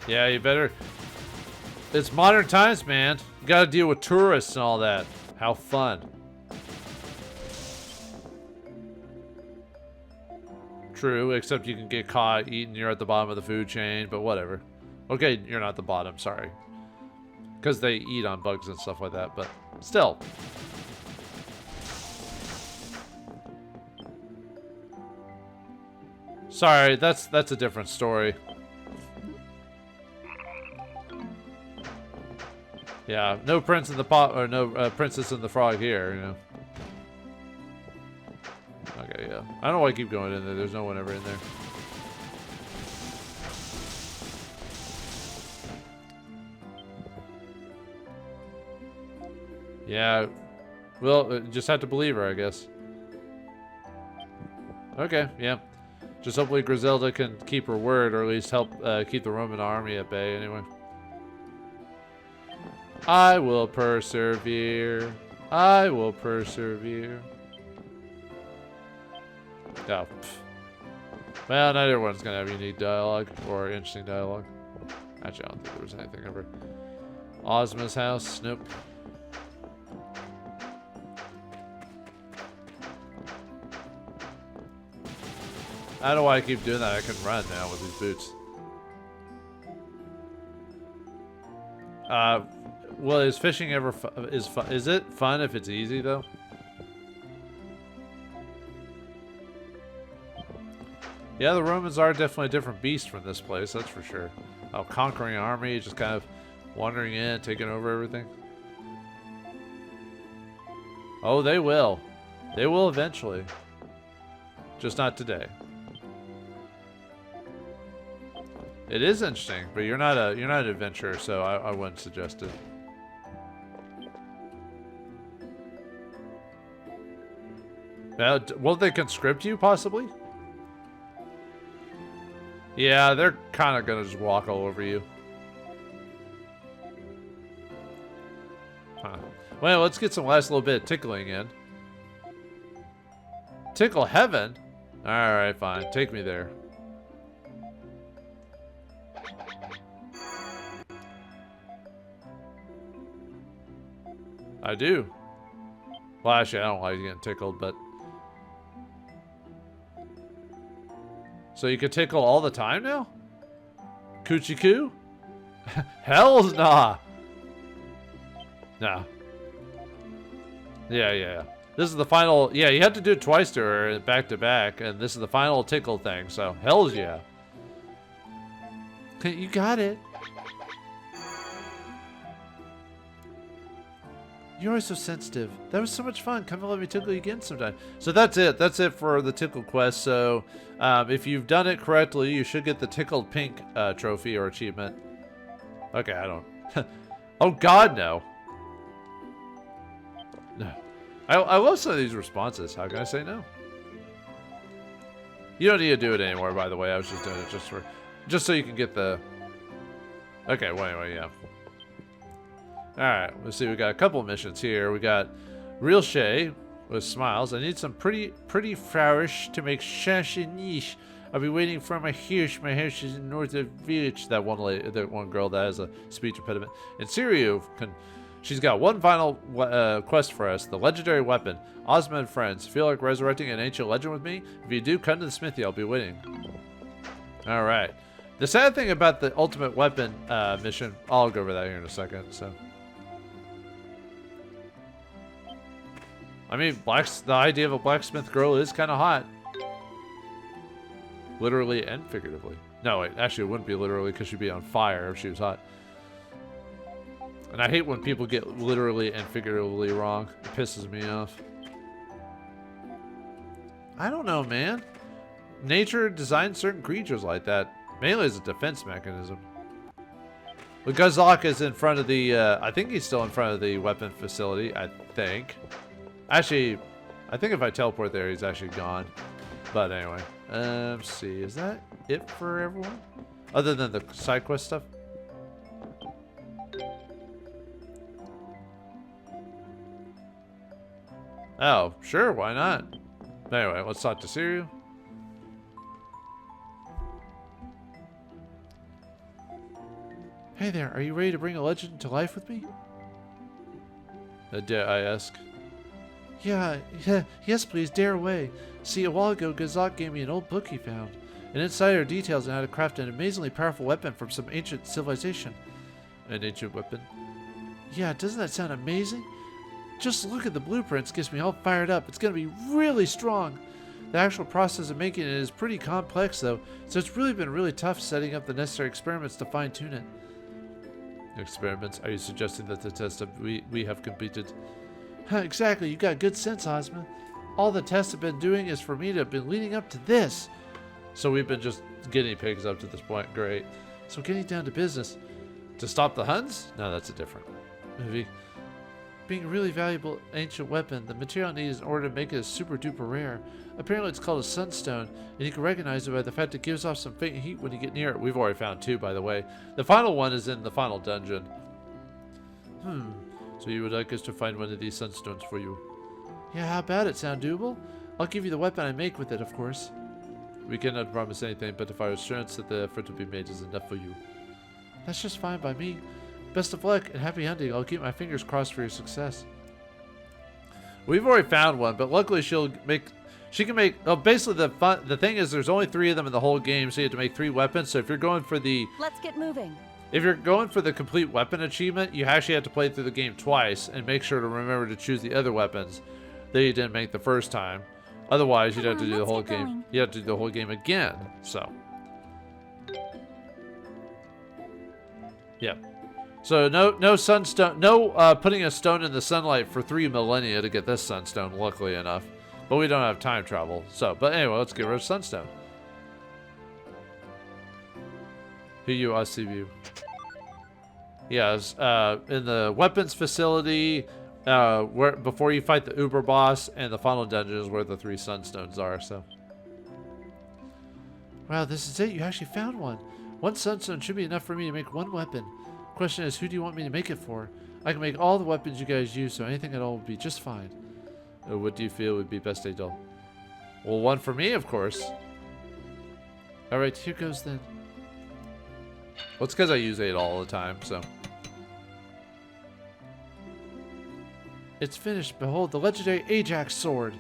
Yeah, you better... It's modern times, man. You gotta deal with tourists and all that. How fun. True, except you can get caught eating. You're at the bottom of the food chain, but whatever. Okay, you're not the bottom, sorry. Because they eat on bugs and stuff like that, but still. Sorry, that's a different story. Yeah, no prince in the pot, or no princess in the frog here, you know. Okay, yeah. I don't know why I keep going in there. There's no one ever in there. Yeah. Well, just have to believe her, I guess. Okay, yeah. Just hopefully Griselda can keep her word, or at least help keep the Roman army at bay anyway. I will persevere. I will persevere. Oh. Well, not everyone's gonna have unique dialogue or interesting dialogue. Actually, I don't think there was anything ever. Ozma's house? Nope. I don't know why I keep doing that. I can run now with these boots. Well, is fishing ever is it fun if it's easy though? Yeah, the Romans are definitely a different beast from this place, that's for sure. Oh, conquering army, just kind of wandering in, taking over everything. Oh, they will. They will eventually. Just not today. It is interesting, but you're not an adventurer, so I wouldn't suggest it. Now, will they conscript you possibly? Yeah, they're kind of gonna just walk all over you. Huh. Well, let's get some last little bit of tickling in. Tickle heaven? Alright, fine. Take me there. I do. Well, actually, I don't like getting tickled, but... So you can tickle all the time now? Coochie coo? Hells nah. Nah. Yeah. This is the final... Yeah, you have to do it twice to her, back to back, and this is the final tickle thing, so hells yeah. You got it. You're always so sensitive. That was so much fun. Come and let me tickle you again sometime. So that's it. That's it for the tickle quest. So if you've done it correctly, you should get the tickled pink trophy or achievement. Okay, I don't. Oh God, no. No. I love some of these responses. How can I say no? You don't need to do it anymore, by the way. I was just doing it just so you can get the. Okay. Well, anyway, yeah. Alright, let's see, we got a couple missions here. We got Real Shay with smiles. I need some pretty flourish to make niche. I'll be waiting for my Hirsch. My Hirsch is in north of village. That one girl that has a speech impediment. And Siriu, she's got one final quest for us. The legendary weapon. Ozma and friends. Feel like resurrecting an ancient legend with me? If you do, come to the smithy. I'll be waiting. Alright. The sad thing about the ultimate weapon mission, I'll go over that here in a second, so... I mean, the idea of a blacksmith girl is kind of hot. Literally and figuratively. No, wait, actually it wouldn't be literally because she'd be on fire if she was hot. And I hate when people get literally and figuratively wrong. It pisses me off. I don't know, man. Nature designed certain creatures like that. Mainly as a defense mechanism. But Gazak is in front of the, I think he's still in front of the weapon facility, I think. Actually, I think if I teleport there, he's actually gone. But anyway, let's see. Is that it for everyone? Other than the side quest stuff? Oh, sure, why not? Anyway, let's talk to Siriu. Hey there, are you ready to bring a legend to life with me? Dare I ask? Yeah, yes please, dare away. See, a while ago, Gazak gave me an old book he found. And inside are details on how to craft an amazingly powerful weapon from some ancient civilization. An ancient weapon? Yeah, doesn't that sound amazing? Just look at the blueprints, gets me all fired up. It's going to be really strong. The actual process of making it is pretty complex though, so it's really been really tough setting up the necessary experiments to fine-tune it. Experiments? Are you suggesting that the test we have completed? Exactly, you got good sense, Ozma. All the tests have been doing is for me to have been leading up to this. So we've been just guinea pigs up to this point. Great. So getting down to business. To stop the Huns? No, that's a different movie. Being a really valuable ancient weapon, the material needed in order to make it super duper rare. Apparently it's called a sunstone, and you can recognize it by the fact it gives off some faint heat when you get near it. We've already found 2, by the way. The final one is in the final dungeon. So you would like us to find one of these sunstones for you? Yeah, how about it? Sound doable? I'll give you the weapon I make with it, of course. We cannot promise anything, but if our assurance that the effort to be made is enough for you. That's just fine by me. Best of luck and happy hunting. I'll keep my fingers crossed for your success. We've already found one, but luckily she can make, well, basically the thing is there's only 3 of them in the whole game, so you have to make 3 weapons. So if you're going for the... Let's get moving. If you're going for the complete weapon achievement, you actually have to play through the game twice and make sure to remember to choose the other weapons that you didn't make the first time. Otherwise, you'd have to do the whole game. You have to do the whole game again. So, yeah. So no sunstone, no putting a stone in the sunlight for 3 millennia to get this sunstone. Luckily enough, but we don't have time travel. So, but anyway, let's get rid of sunstone. Who you? I see you. Yes, in the weapons facility, where before you fight the Uber boss, and the final dungeon is where the 3 sunstones are. So, wow, this is it. You actually found one. 1 sunstone should be enough for me to make 1 weapon. Question is, who do you want me to make it for? I can make all the weapons you guys use, so anything at all will be just fine. What do you feel would be best, Adol? Well, 1 for me, of course. All right, here goes then. Well, it's because I use Adol all the time, so. It's finished. Behold, the legendary Ajax sword.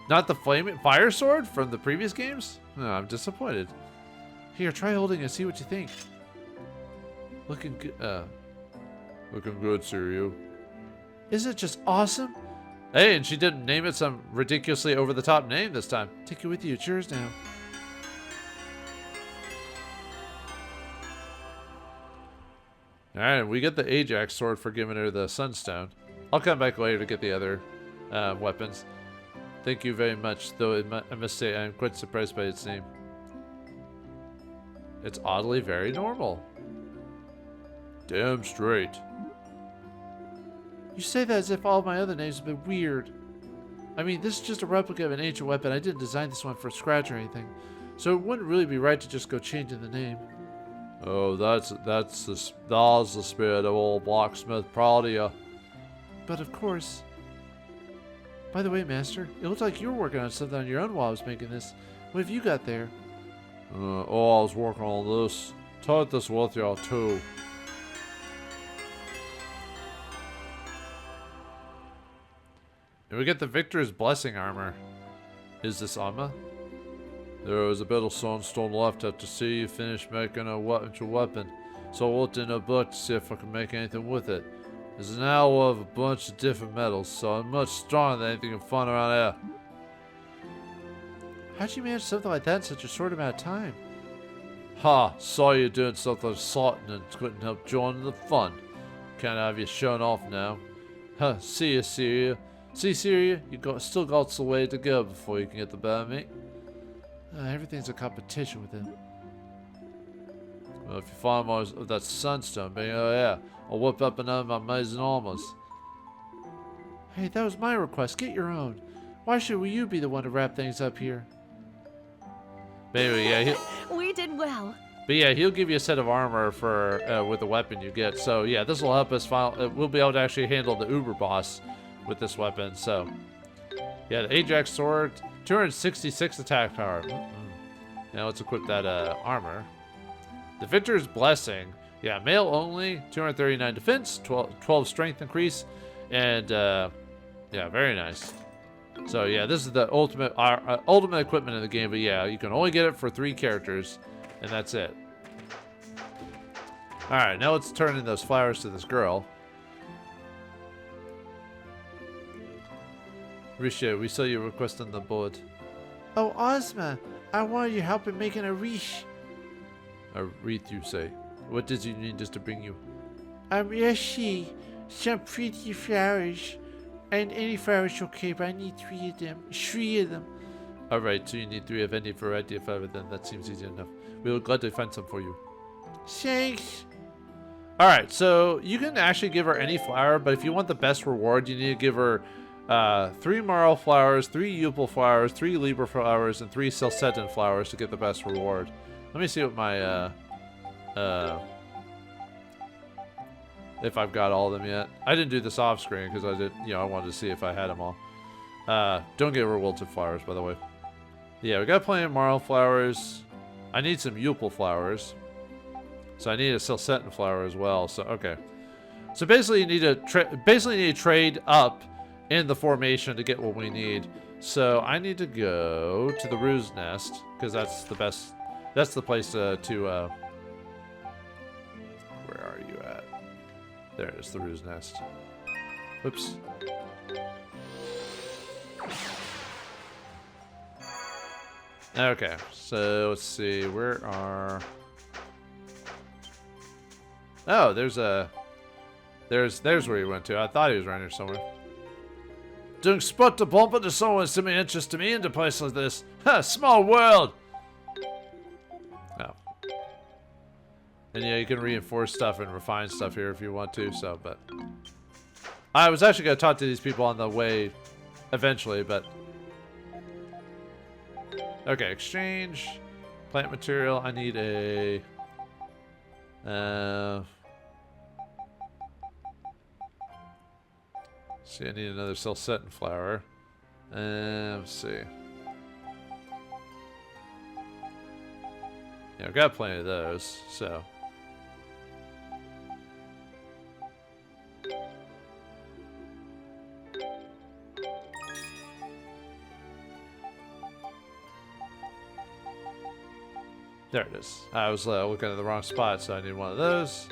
Not the flaming fire sword from the previous games? No, I'm disappointed. Here, try holding it and see what you think. Looking good. Looking good, Suryu. Isn't it just awesome? Hey, and she didn't name it some ridiculously over-the-top name this time. Take it with you. It's yours now. Alright, we get the Ajax sword for giving her the sunstone. I'll come back later to get the other weapons. Thank you very much, though I must say I am quite surprised by its name. It's oddly very normal. Damn straight. You say that as if all my other names have been weird. I mean, this is just a replica of an ancient weapon. I didn't design this one for scratch or anything. So it wouldn't really be right to just go changing the name. Oh, that's the spirit of old blacksmith. Proud of you. But of course. By the way, Master, it looked like you were working on something on your own while I was making this. What have you got there? I was working on this. Take this with you too. And we get the Victor's Blessing armor. Is this armor? There was a bit of sunstone left after see you finish making a weapon. So I looked in a book to see if I could make anything with it. There's an alloy of a bunch of different metals, so I'm much stronger than anything you can find around here. How'd you manage something like that in such a short amount of time? Ha! Saw you doing something exciting and couldn't help joining the fun. Can't have you showing off now. Huh, see you, Syria. See, Syria, still got some way to go before you can get the better of me. Everything's a competition with him. Well, if you find more of that sunstone, baby, oh yeah, I'll whip up another of my amazing armors. Hey, that was my request. Get your own. Why should you be the one to wrap things up here? Maybe, yeah. We did well. But yeah, he'll give you a set of armor for with the weapon you get. So yeah, this will help us. We'll be able to actually handle the Uber boss with this weapon. So yeah, the Ajax sword, 266 attack power. Now let's equip that armor. The Victor's Blessing. Yeah, male only, 239 defense, 12 strength increase, and yeah, very nice. So yeah, this is the ultimate equipment in the game. But yeah, you can only get it for 3 characters, and that's it. All right, now let's turn in those flowers to this girl. Risha, we saw you requesting the board. Oh, Ozma, I wanted your help in making a wreath. A wreath, you say? What does you need us to bring you? Let's see. Some pretty flowers. And any flowers okay, but I need 3 of them. 3 of them. Alright, so you need 3 of any variety of flower, then that seems easy enough. We will gladly find some for you. Thanks. Alright, so you can actually give her any flower, but if you want the best reward, you need to give her 3 marl flowers, 3 Yupil flowers, 3 Libra flowers, and 3 Celcetan flowers to get the best reward. Let me see what my, if I've got all of them yet. I didn't do this off screen because I did, I wanted to see if I had them all. Don't give her wilted flowers, by the way. Yeah, we got plenty of marl flowers. I need some Yupil flowers. So I need a Celcetan flower as well. So, okay. So basically you need to trade up in the formation to get what we need. So I need to go to the Ruse Nest because that's the best. That's the place to where are you at? There it is, the Ruse Nest. Oops. Okay, so let's see. Where are? Oh, there's where he went to. I thought he was around here somewhere. Don't spot the bump into someone semi interest to me into a place like this. Ha! Small world. Oh. And yeah, you can reinforce stuff and refine stuff here if you want to. So, but I was actually gonna talk to these people on the way, eventually, but okay. Exchange plant material. I need a. See, I need another Celcetan flower. Let's see. Yeah, I've got plenty of those, so. There it is. I was looking at the wrong spot, so I need one of those.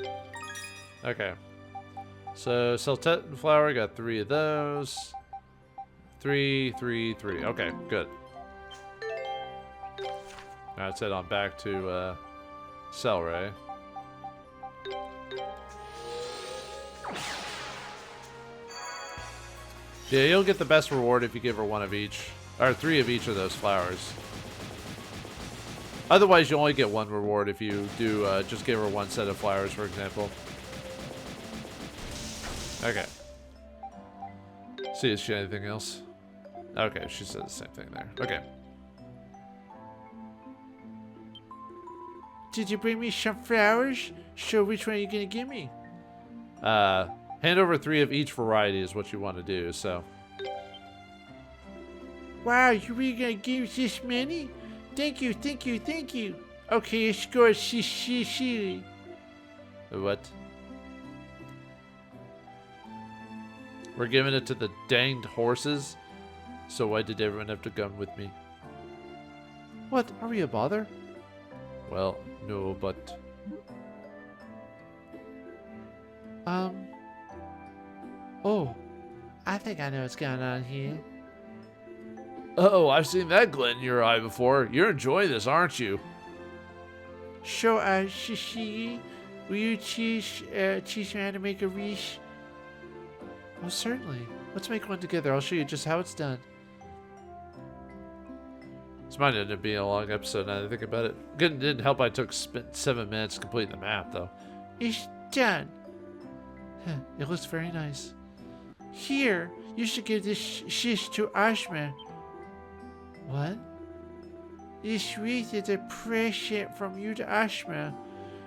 Okay. So, Celcetan flower, got 3 of those. 3, 3, 3. Okay, good. Alright, let's head on back to Cellray. Yeah, you'll get the best reward if you give her 1 of each. Or 3 of each of those flowers. Otherwise, you only get 1 reward if you do just give her 1 set of flowers, for example. Okay. See, is she anything else? Okay, she said the same thing there. Okay. Did you bring me some flowers? So which one are you gonna give me? Hand over 3 of each variety is what you want to do, so. Wow, you really gonna give this many? Thank you, thank you, thank you. Okay, score she. What? We're giving it to the danged horses? So why did everyone have to come with me? What? Are we a bother? Well, no, but... Oh, I think I know what's going on here. Oh, I've seen that glint in your eye before. You're enjoying this, aren't you? So, Shishi, will you teach me how to make a wreath? Oh, certainly. Let's make one together. I'll show you just how it's done. This might end up being a long episode now that I think about it. Didn't help I spent 7 minutes to complete the map, though. It's done. Huh, it looks very nice. Here, you should give this shish to Ashma. What? This wreath is a present from you to Ashma,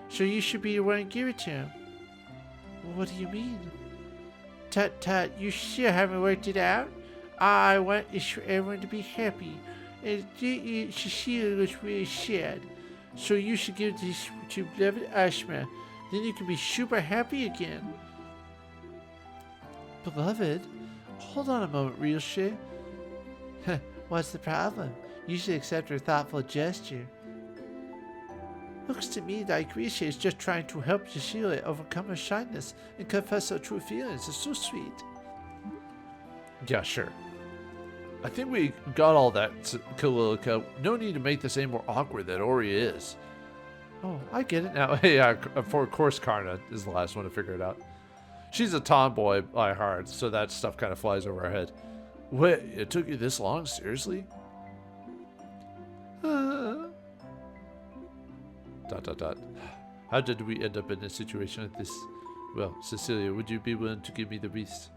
so you should be the one to give it to him. What do you mean? Tut, you still haven't worked it out? All I want is for everyone to be happy. And Cecilia looks really sad. So you should give this to beloved Ashma. Then you can be super happy again. Beloved? Hold on a moment, real shit. What's the problem? You should accept her thoughtful gesture. Looks to me like Risha is just trying to help Cecilia overcome her shyness and confess her true feelings. It's so sweet. Yeah, sure. I think we got all that, Kalilika. No need to make this any more awkward than Ori is. Oh, I get it now. Yeah, of course Karna is the last one to figure it out. She's a tomboy by heart, so that stuff kind of flies over her head. Wait, it took you this long? Seriously? Dot dot dot. How did we end up in a situation like this? Well, Cecilia, would you be willing to give me the wreaths?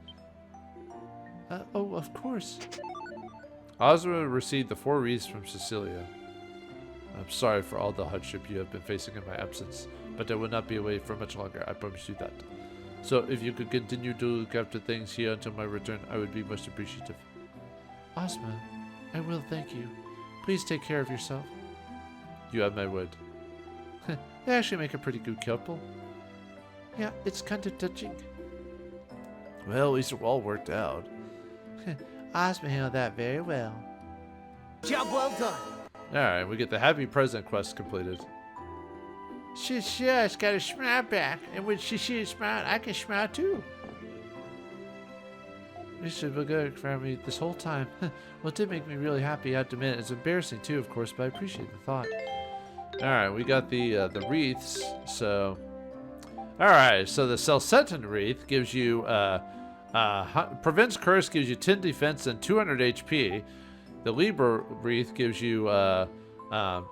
Oh, of course. Ozma received the 4 wreaths from Cecilia. I'm sorry for all the hardship you have been facing in my absence, but I will not be away for much longer, I promise you that. So if you could continue to look after things here until my return, I would be most appreciative. Ozma, I will, thank you. Please take care of yourself. You have my word. They actually make a pretty good couple. Yeah, it's kind of touching. Well, at least it all worked out. Ozma handled that very well. Job well done. Alright, we get the Happy President quest completed. She's just got a smile back, and when she sees a smile, I can smile too. This should be good for me this whole time. Well, it did make me really happy, I have to admit. It's embarrassing too, of course, but I appreciate the thought. Alright, we got the wreaths, so... Alright, so the Celceta wreath gives you, prevents curse, gives you 10 defense and 200 HP. The Libra wreath gives you, 5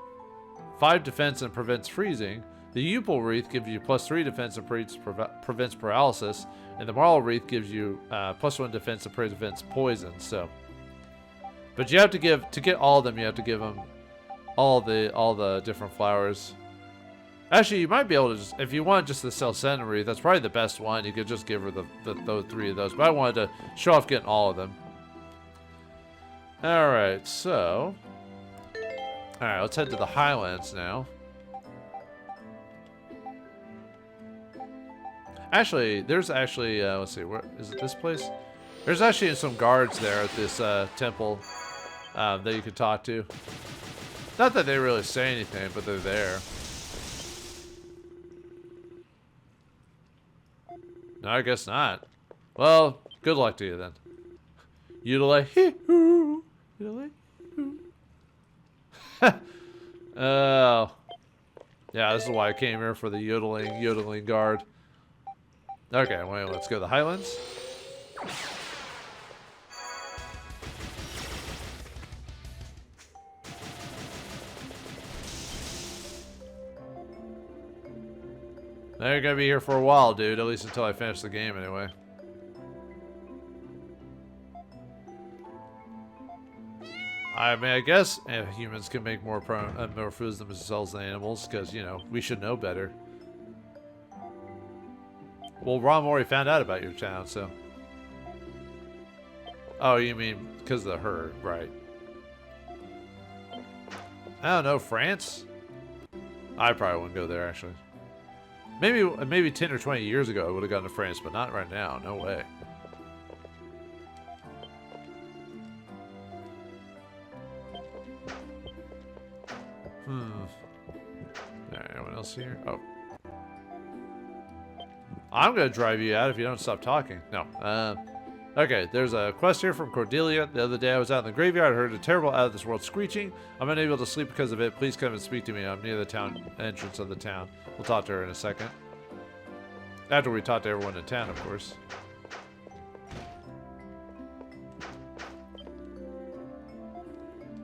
defense and prevents freezing. The Upal wreath gives you +3 defense and prevents paralysis. And the Marl wreath gives you, +1 defense and prevents poison, so... But you have to to get all of them, you have to give them all the different flowers. Actually, you might be able to just, if you want just the Celceta wreath, that's probably the best one. You could just give her those 3 of those. But I wanted to show off getting all of them. Alright, so... Alright, let's head to the Highlands now. Actually, there's actually, let's see, where is it this place? There's actually some guards there at this temple that you could talk to. Not that they really say anything, but they're there. No, I guess not. Well, good luck to you then. Yodelay. Oh. Yeah, this is why I came here, for the yodeling guard. Okay, well, let's go to the Highlands. They're gonna be here for a while, dude. At least until I finish the game, anyway. I mean, I guess humans can make more foods themselves than animals, because, you know, we should know better. Well, Ron Mori found out about your town, so... Oh, you mean because of the herd, right. I don't know, France? I probably wouldn't go there, actually. Maybe 10 or 20 years ago I would have gone to France, but not right now. No way. Alright, anyone else here? Oh. I'm gonna drive you out if you don't stop talking. No. Okay, there's a quest here from Cordelia. The other day I was out in the graveyard. I heard a terrible out-of-this-world screeching. I'm unable to sleep because of it. Please come and speak to me. I'm near the town entrance of the town. We'll talk to her in a second. After we talk to everyone in town, of course.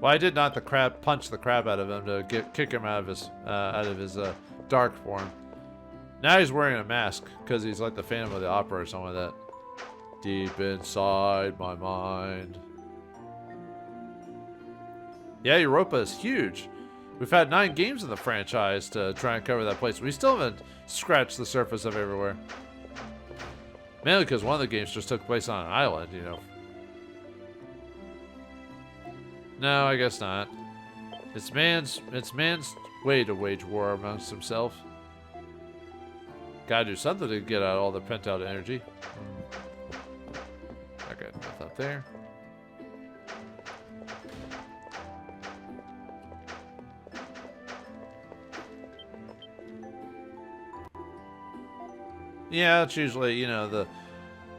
Well, I did not punch the crap out of him to kick him out of his dark form. Now he's wearing a mask because he's like the Phantom of the Opera or something like that. Deep inside my mind. Yeah, Europa is huge. We've had 9 games in the franchise to try and cover that place. We still haven't scratched the surface of everywhere. Mainly because one of the games just took place on an island, you know. No, I guess not. It's man's way to wage war amongst himself. Gotta do something to get out all the pent out energy. Okay, nothing up there. Yeah, it's usually, you know,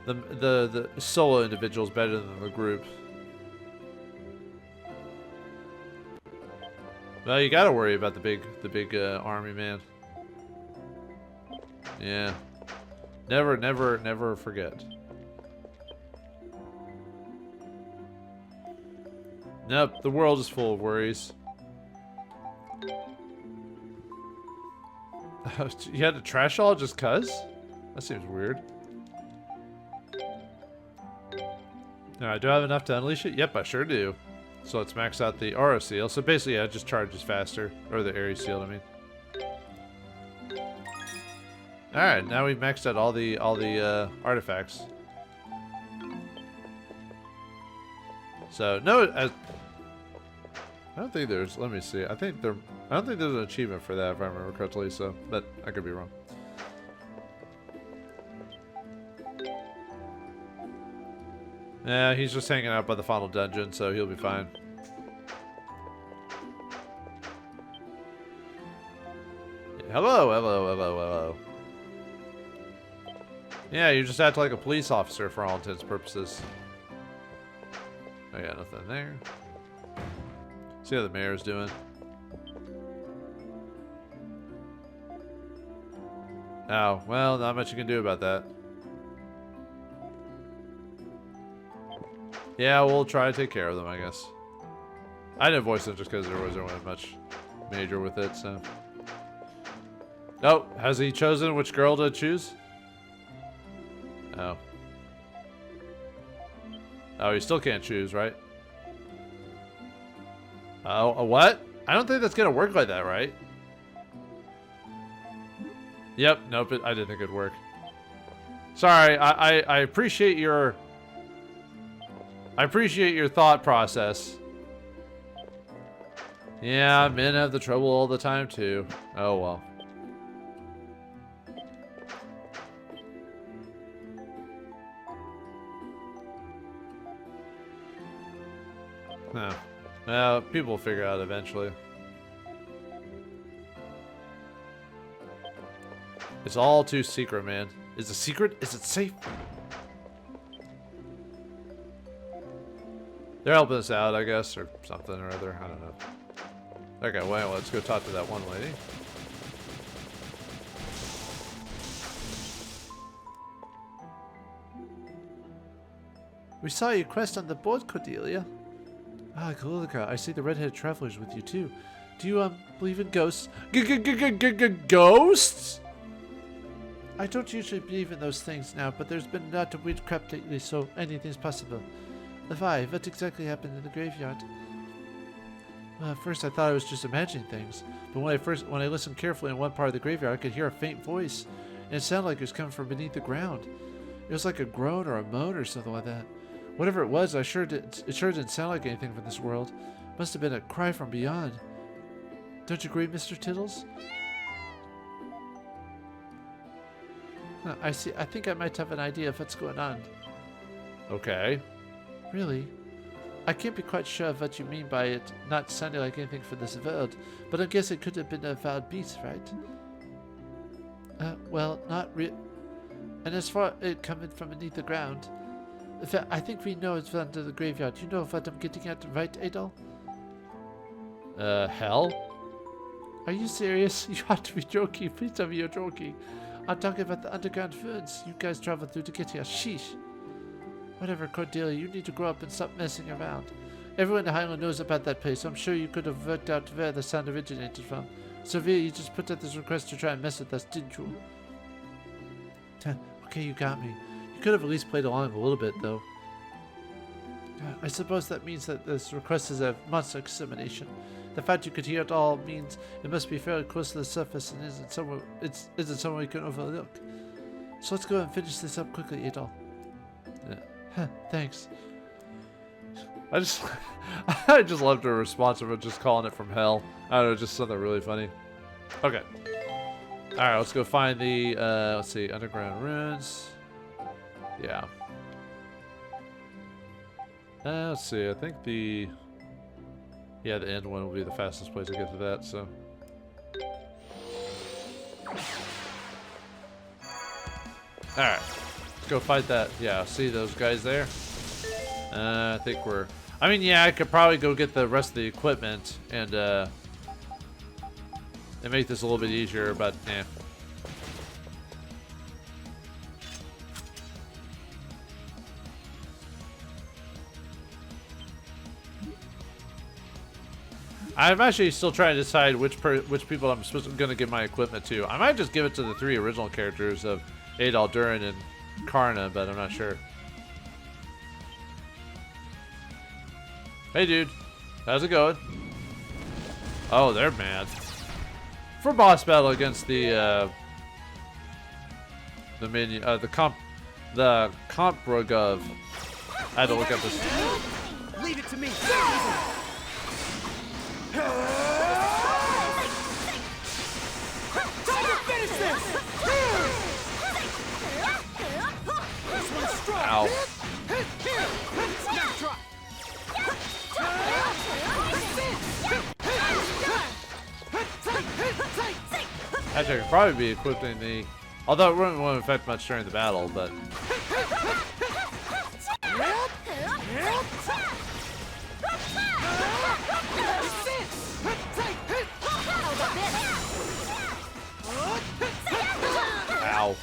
the solo individual is better than the group. Well, you gotta worry about the big army, man. Yeah. Never forget. Nope, the world is full of worries. You had to trash all just cuz? That seems weird. Alright, do I have enough to unleash it? Yep, I sure do. So let's max out the aura seal. So basically, yeah, it just charges faster. Or the area seal, I mean. Alright, now we've maxed out all the artifacts. So, no, I don't think there's, let me see. I don't think there's an achievement for that if I remember correctly, so, but I could be wrong. Yeah, he's just hanging out by the final dungeon, so he'll be fine. Hello. Yeah, you just act like a police officer for all intents and purposes. I got nothing there. See how the mayor's doing. Oh, well, not much you can do about that. Yeah, we'll try to take care of them, I guess. I didn't voice them just because there wasn't much major with it, so. Oh, has he chosen which girl to choose? Oh. Oh, you still can't choose, right? Oh, a what? I don't think that's gonna work like that, right? Yep, nope, I didn't think it'd work. Sorry, I appreciate your... I appreciate your thought process. Yeah, men have the trouble all the time, too. Oh, well. No. Well, people will figure it out eventually. It's all too secret, man. Is it secret? Is it safe? They're helping us out, I guess, or something or other. I don't know. Okay, well, let's go talk to that one lady. We saw your crest on the board, Cordelia. Ah, Kalulika, I see the red-headed traveler's with you, too. Do you, believe in ghosts? Ghosts? I don't usually believe in those things now, but there's been a lot of weird crap lately, so anything's possible. Levi, what exactly happened in the graveyard? Well, at first I thought I was just imagining things, but when I listened carefully in one part of the graveyard, I could hear a faint voice, and it sounded like it was coming from beneath the ground. It was like a groan or a moan or something like that. Whatever it was, it sure didn't sound like anything from this world. Must have been a cry from beyond. Don't you agree, Mr. Tiddles? Huh, I see. I think I might have an idea of what's going on. Okay. Really? I can't be quite sure of what you mean by it not sounding like anything from this world, but I guess it could have been a wild beast, right? Well, not really. And as far as it coming from beneath the ground, in fact, I think we know it's under the graveyard. You know what I'm getting at, right, Adol? Hell? Are you serious? You have to be joking. Please tell me you're joking. I'm talking about the underground ferns you guys traveled through to get here. Sheesh. Whatever, Cordelia, you need to grow up and stop messing around. Everyone in the Highland knows about that place, so I'm sure you could have worked out where the sound originated from. Sophia, you just put out this request to try and mess with us, didn't you? Okay, you got me. You could have at least played along a little bit, though. I suppose that means that this request is a monster extermination. The fact you could hear it all means it must be fairly close to the surface and isn't somewhere we can overlook. So let's go and finish this up quickly, Adol. Thanks. I just loved her response of it, just calling it from hell. I don't know, just something really funny. Okay. Alright, let's go find the, let's see, underground ruins. Yeah. Let's see, I think the end one will be the fastest place to get to that, so. Alright. Let's go fight that. Yeah, see those guys there? I think we're... I mean, yeah, I could probably go get the rest of the equipment and and make this a little bit easier, but eh. I'm actually still trying to decide which people I'm going to give my equipment to. I might just give it to the 3 original characters of Adol, Durin, and Karna, but I'm not sure. Hey, dude. How's it going? Oh, they're mad. For boss battle against the minion, the Komprogov. I had to look up this. Leave it to me. Time to finish this. This one's strong. Ow. Now try. Actually, I could probably be equipping the... Although it wouldn't affect much during the battle, but... Ow.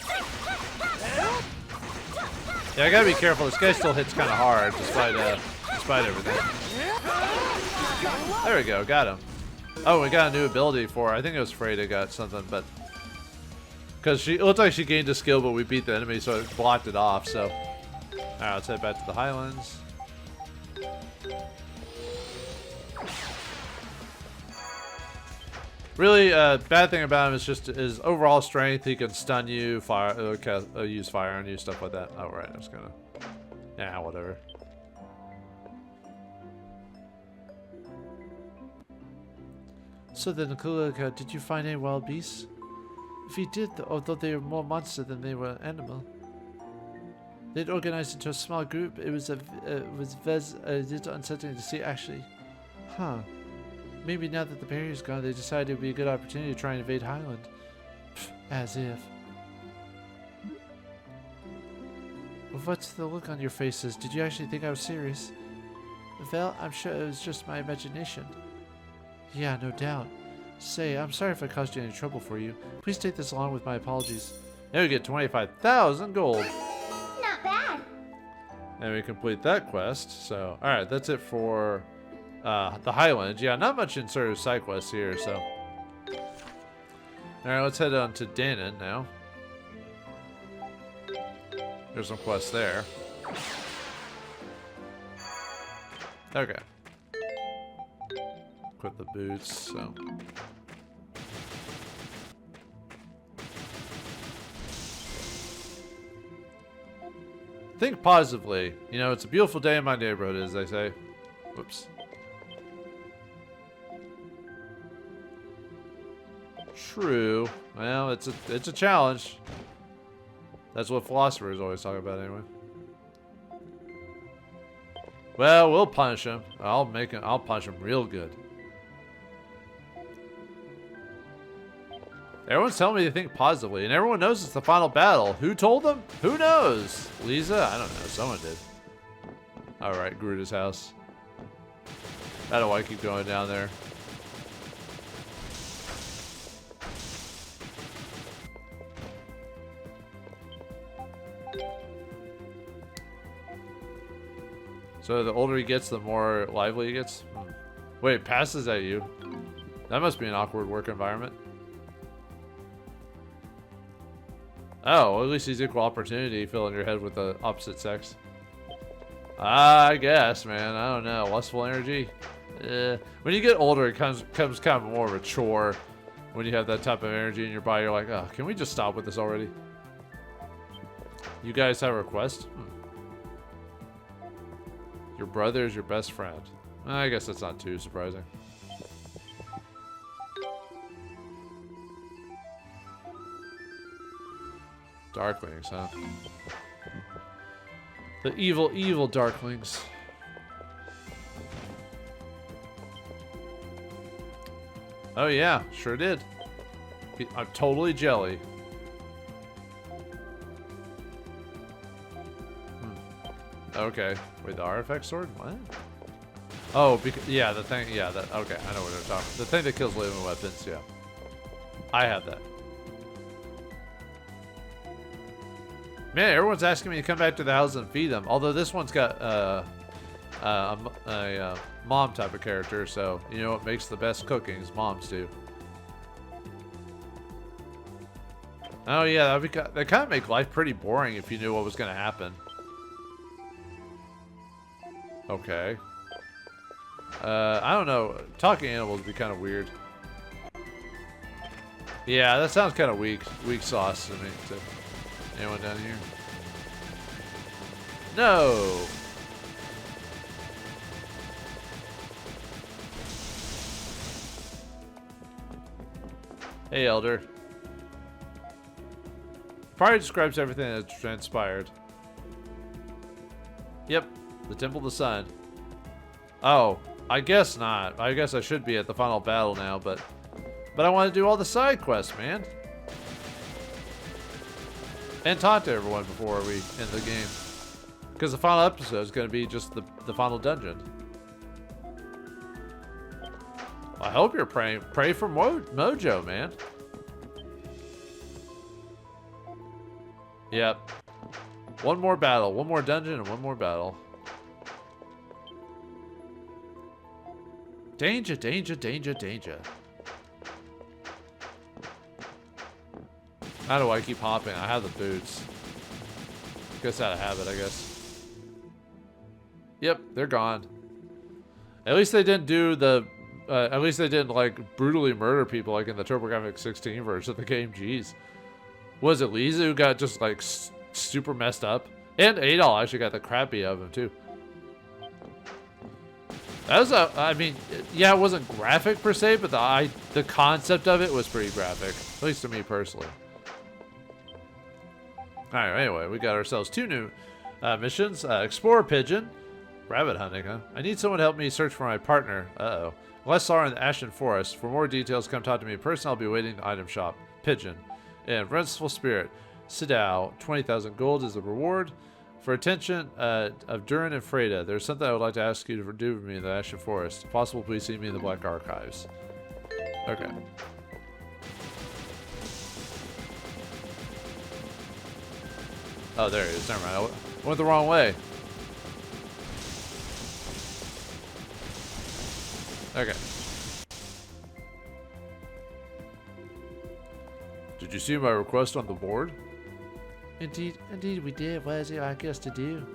Yeah, I gotta be careful. This guy still hits kind of hard, despite everything. There we go, got him. Oh, we got a new ability for her. I think it was Freyda got something, but... Because it looked like she gained a skill, but we beat the enemy, so it blocked it off, so... Alright, let's head back to the Highlands. Really, bad thing about him is just his overall strength. He can stun you, fire, use fire on you, stuff like that. Oh, right, I was gonna... Yeah, whatever. So then, Nakulika, did you find any wild beasts? If you did, although they were more monster than they were animal. They'd organized into a small group. It was a little unsettling to see, actually. Huh. Maybe now that the barrier's gone, they decided it would be a good opportunity to try and invade Highland. Pfft, as if. Well, what's the look on your faces? Did you actually think I was serious? Well, I'm sure it was just my imagination. Yeah, no doubt. Say, I'm sorry if I caused you any trouble for you. Please take this along with my apologies. Now we get 25,000 gold. Not bad. And we complete that quest. So, alright, that's it for the Highlands. Yeah, not much in sort of side quests here, so. Alright, let's head on to Danon now. There's some quests there. Okay. Equip the boots, so. Think positively. You know, it's a beautiful day in my neighborhood, as they say. Whoops. True. Well, it's a challenge. That's what philosophers always talk about, anyway. Well, we'll punish him. I'll punish him real good. Everyone's telling me to think positively, and everyone knows it's the final battle. Who told them? Who knows? Lisa? I don't know. Someone did. Alright, Garuda's house. I don't want to keep going down there. So the older he gets, the more lively he gets? Wait, it passes at you. That must be an awkward work environment. Oh, well, at least he's equal opportunity filling your head with the opposite sex. I guess, man. I don't know. Lustful energy? When you get older, it comes kind of more of a chore. When you have that type of energy in your body, you're like, oh, can we just stop with this already? You guys have a request? Your brother is your best friend. I guess that's not too surprising. Darklings, huh? The evil, evil Darklings. Oh yeah, sure did. I'm totally jelly. Okay. Wait, the artifact sword? What? Oh, because, yeah, the thing, yeah, that, okay, I know what they're talking about. The thing that kills living weapons, yeah. I have that. Man, everyone's asking me to come back to the house and feed them. Although this one's got a mom type of character, so you know what makes the best cooking is moms do. Oh yeah, they kind of make life pretty boring if you knew what was going to happen. Okay. I don't know. Talking animals would be kind of weird. Yeah, that sounds kind of weak. Weak sauce to me. Anyone down here? No! Hey, Elder. Probably describes everything that's transpired. Yep, the Temple of the Sun. Oh, I guess not. I guess I should be at the final battle now, but I want to do all the side quests, man. And talk to everyone before we end the game. Because the final episode is going to be just the final dungeon. I hope you're praying. Pray for Mojo, man. Yep. One more battle. One more dungeon and one more battle. Danger, danger, danger, danger. How do I keep hopping? I have the boots. Guess out of habit, I guess. Yep, they're gone. At least they didn't do the... at least they didn't, like, brutally murder people like in the TurboGrafx 16 version of the game. Jeez. Was it Lisa who got just, like, super messed up? And Adol actually got the crap beat out of him, too. That was a... I mean, yeah, it wasn't graphic per se, but the concept of it was pretty graphic. At least to me, personally. Alright, anyway, we got ourselves 2 new missions. Explorer Pigeon. Rabbit hunting, huh? I need someone to help me search for my partner. Uh-oh. Less are in the Ashen Forest. For more details, come talk to me in person. I'll be waiting in the item shop. Pigeon. And Restful Spirit. Sidao. 20,000 gold is the reward. For attention of Durin and Freda, there's something I would like to ask you to do for me in the Ashen Forest. If possible, please see me in the Black Archives. Okay. Oh, there it is. Never mind. I went the wrong way. Okay. Did you see my request on the board? Indeed we did. What is it like us to do?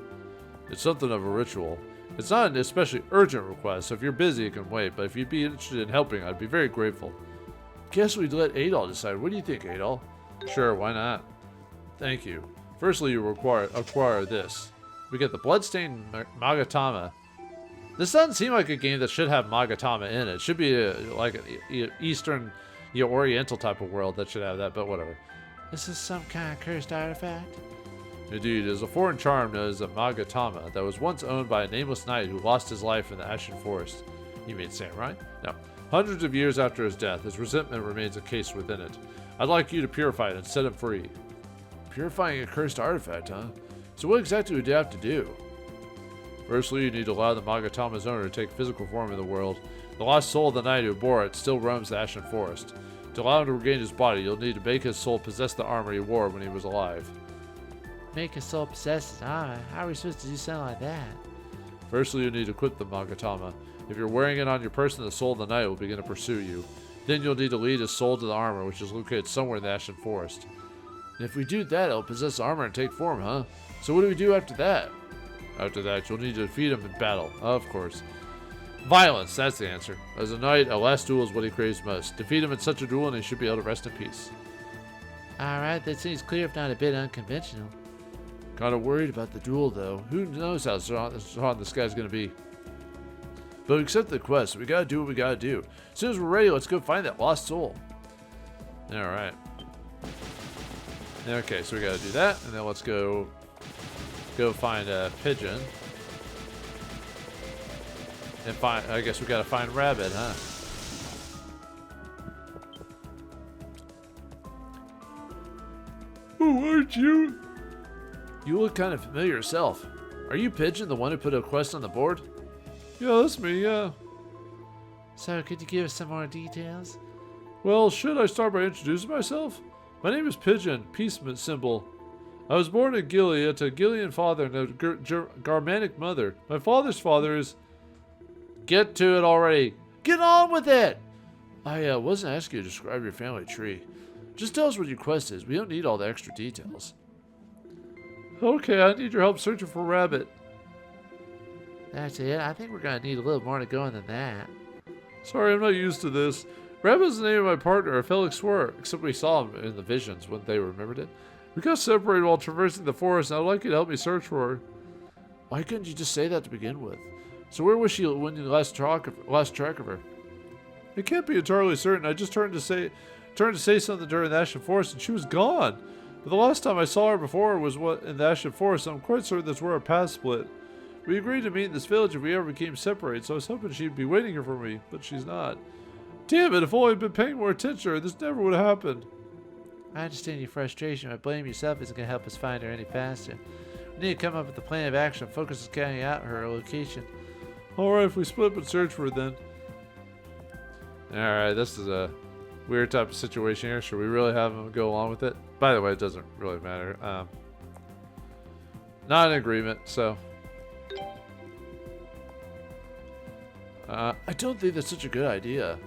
It's something of a ritual. It's not an especially urgent request, so if you're busy, it can wait. But if you'd be interested in helping, I'd be very grateful. Guess we'd let Adol decide. What do you think, Adol? Sure, why not? Thank you. Firstly, you acquire this. We get the Bloodstained Magatama. This doesn't seem like a game that should have Magatama in it. It should be like an Eastern, Oriental type of world that should have that, but whatever. This is some kind of cursed artifact? Indeed, it is a foreign charm known as a Magatama that was once owned by a nameless knight who lost his life in the Ashen Forest. You mean samurai? No. Hundreds of years after his death, his resentment remains encased within it. I'd like you to purify it and set him free. Purifying a cursed artifact, huh? So what exactly would you have to do? Firstly, you need to allow the Magatama's owner to take physical form in the world. The lost soul of the knight who bore it still roams the Ashen Forest. To allow him to regain his body, you'll need to make his soul possess the armor he wore when he was alive. Make his soul possess his armor? How are we supposed to do something like that? Firstly, you need to equip the Magatama. If you're wearing it on your person, the soul of the knight will begin to pursue you. Then you'll need to lead his soul to the armor, which is located somewhere in the Ashen Forest. And if we do that, it'll possess armor and take form, huh? So what do we do after that? After that, you'll need to defeat him in battle. Of course. Violence, that's the answer. As a knight, a last duel is what he craves most. Defeat him in such a duel and he should be able to rest in peace. Alright, that seems clear if not a bit unconventional. Kind of worried about the duel, though. Who knows how strong this guy's going to be. But accept the quest. We gotta do what we gotta do. As soon as we're ready, let's go find that lost soul. Alright. Okay, so we gotta do that, and then let's go find a pigeon. And I guess we gotta find rabbit, huh? Who aren't you? You look kind of familiar yourself. Are you Pigeon, the one who put a quest on the board? Yeah, that's me, yeah. So, could you give us some more details? Well, should I start by introducing myself? My name is Pigeon, peace symbol. I was born in Gilead to a Gilead father and a Garmanic mother. My father's father is... Get to it already. Get on with it! I wasn't asking you to describe your family tree. Just tell us what your quest is. We don't need all the extra details. Okay, I need your help searching for Rabbit. That's it. I think we're going to need a little more to go in than that. Sorry, I'm not used to this. Rabbit's the name of my partner, a fellow explorer, except we saw him in the visions when they remembered it. We got separated while traversing the forest, and I'd like you to help me search for her. Why couldn't you just say that to begin with? So where was she when you lost track of her? I can't be entirely certain. I just turned to say something to her in the Ashen Forest, and she was gone. But the last time I saw her before was in the Ashen Forest, so I'm quite certain that's where our paths split. We agreed to meet in this village if we ever became separated, so I was hoping she'd be waiting here for me, but she's not. Damn it, if only I'd been paying more attention to her, this never would have happened. I understand your frustration, but blaming yourself isn't going to help us find her any faster. We need to come up with a plan of action and focus on carrying out her location. Alright, if we split up and search for her then. Alright, this is a weird type of situation here. Should we really have him go along with it? By the way, it doesn't really matter. Not in agreement, so... I don't think that's such a good idea.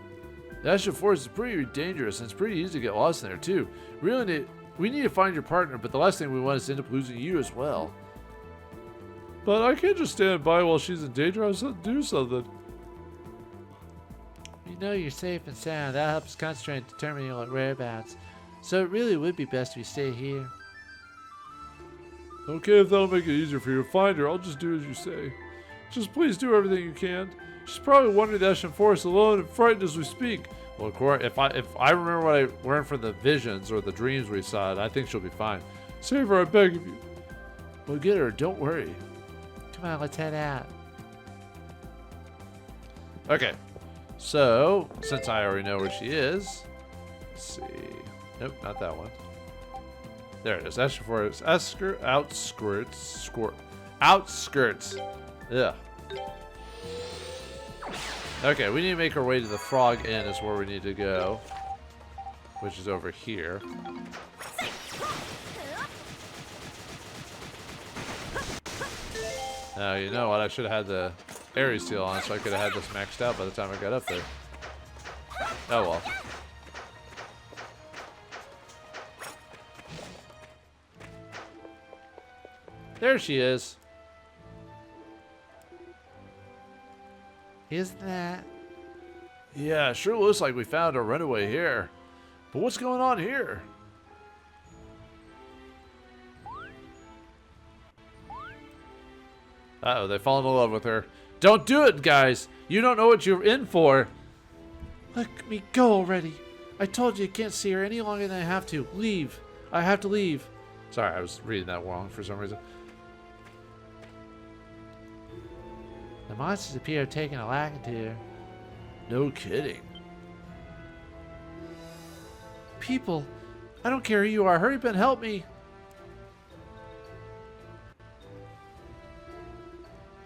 The Ashen Forest is pretty dangerous, and it's pretty easy to get lost in there, too. We need to find your partner, but the last thing we want is to end up losing you as well. But I can't just stand by while she's in danger. I have to do something. We know you're safe and sound. That helps concentrate on determining your whereabouts. So it really would be best if you stay here. Okay, if that'll make it easier for you to find her, I'll just do as you say. Just please do everything you can. She's probably wandering the Ashen Forest alone and frightened as we speak. Well, of course, if I remember what I learned from the visions or the dreams we saw, I think she'll be fine. Save her, I beg of you. We'll get her, don't worry. Come on, let's head out. Okay, so, since I already know where she is, let's see. Nope, not that one. There it is. Ashen Forest. Outskirts. Yeah. Okay, we need to make our way to the Frog Inn is where we need to go. Which is over here. Now, you know what? I should have had the Ares seal on so I could have had this maxed out by the time I got up there. Oh well. There she is. Isn't that? Yeah, sure looks like we found a runaway here. But what's going on here? Uh-oh, they fall in love with her. Don't do it, guys! You don't know what you're in for! Let me go already. I told you can't see her any longer than I have to. Leave. I have to leave. Sorry, I was reading that wrong for some reason. The monsters appear to have taken a liking to her. No kidding. People, I don't care who you are. Hurry up and help me.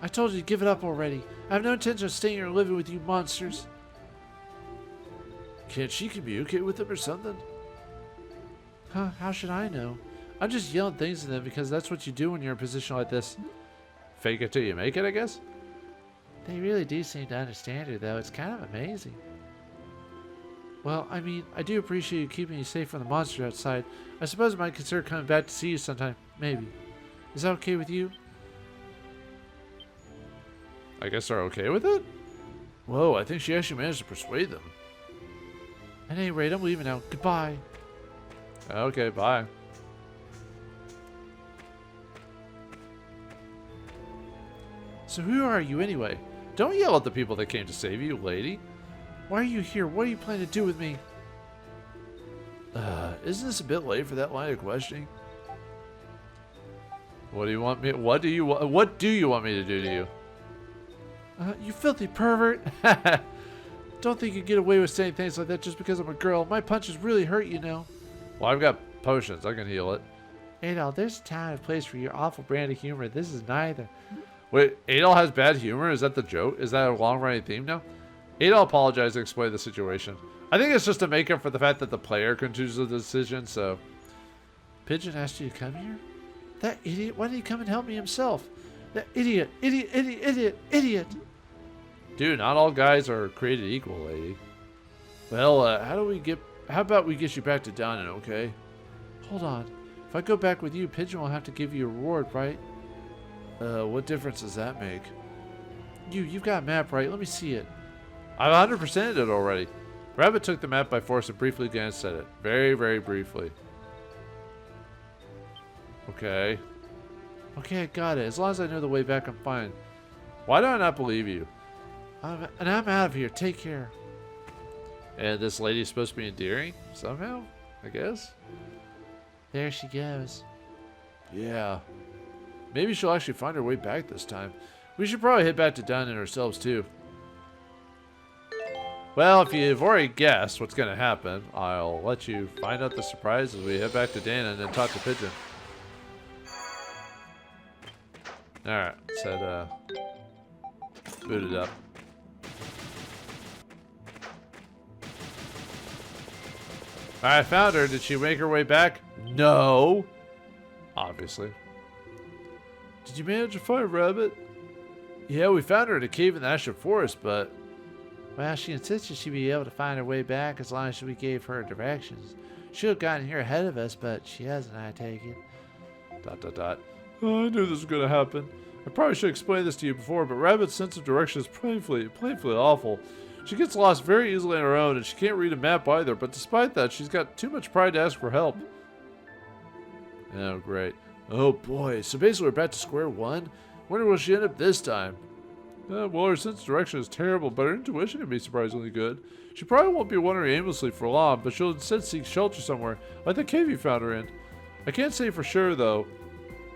I told you to give it up already. I have no intention of staying here and living with you monsters. Can't she communicate with them or something? Huh, how should I know? I'm just yelling things at them because that's what you do when you're in a position like this. Fake it till you make it, I guess? They really do seem to understand her, though. It's kind of amazing. Well, I mean, I do appreciate you keeping you safe from the monster outside. I suppose I might consider coming back to see you sometime. Maybe. Is that okay with you? I guess they're okay with it? Whoa, I think she actually managed to persuade them. At any rate, I'm leaving now. Goodbye. Okay, bye. So who are you anyway? Don't yell at the people that came to save you, lady. Why are you here? What are you planning to do with me? Isn't this a bit late for that line of questioning? What do you want me? What do you want me to do to you? You filthy pervert. Don't think you get away with saying things like that just because I'm a girl. My punches really hurt, you know. Well, I've got potions. I can heal it. Adol, there's a time and place for your awful brand of humor. This is neither. Wait, Adol has bad humor? Is that the joke? Is that a long-running theme now? Adol apologized and explained the situation. I think it's just to make up for the fact that the player can choose the decision, so. Pigeon asked you to come here? That idiot, why didn't he come and help me himself? That idiot, idiot, idiot, idiot, idiot. Dude, not all guys are created equal, lady. Well, how about we get you back to Dunnan, okay? Hold on. If I go back with you, Pigeon will have to give you a reward, right? What difference does that make? You've got a map, right? Let me see it. I've 100%ed it already. Rabbit took the map by force and briefly glanced at it. Very, very briefly. Okay. Okay, I got it. As long as I know the way back, I'm fine. Why do I not believe you? I'm out of here. Take care. And this lady's supposed to be endearing? Somehow? I guess? There she goes. Yeah. Maybe she'll actually find her way back this time. We should probably head back to Dunnan ourselves, too. Well, if you've already guessed what's going to happen, I'll let you find out the surprise as we head back to Dunnan and talk to Pigeon. Alright, let's boot it up. I found her. Did she make her way back? No. Obviously. Did you manage to find Rabbit? Yeah, we found her in a cave in the Ashen Forest, but... Well, she insisted she'd be able to find her way back as long as we gave her directions. She would have gotten here ahead of us, but she hasn't, I take it. ... Oh, I knew this was going to happen. I probably should explain this to you before, but Rabbit's sense of direction is painfully awful. She gets lost very easily on her own, and she can't read a map either, but despite that, she's got too much pride to ask for help. Oh, great. Oh, boy. So basically, we're back to square one? Wonder will she end up this time? Well, her sense of direction is terrible, but her intuition can be surprisingly good. She probably won't be wandering aimlessly for long, but she'll instead seek shelter somewhere, like the cave you found her in. I can't say for sure, though.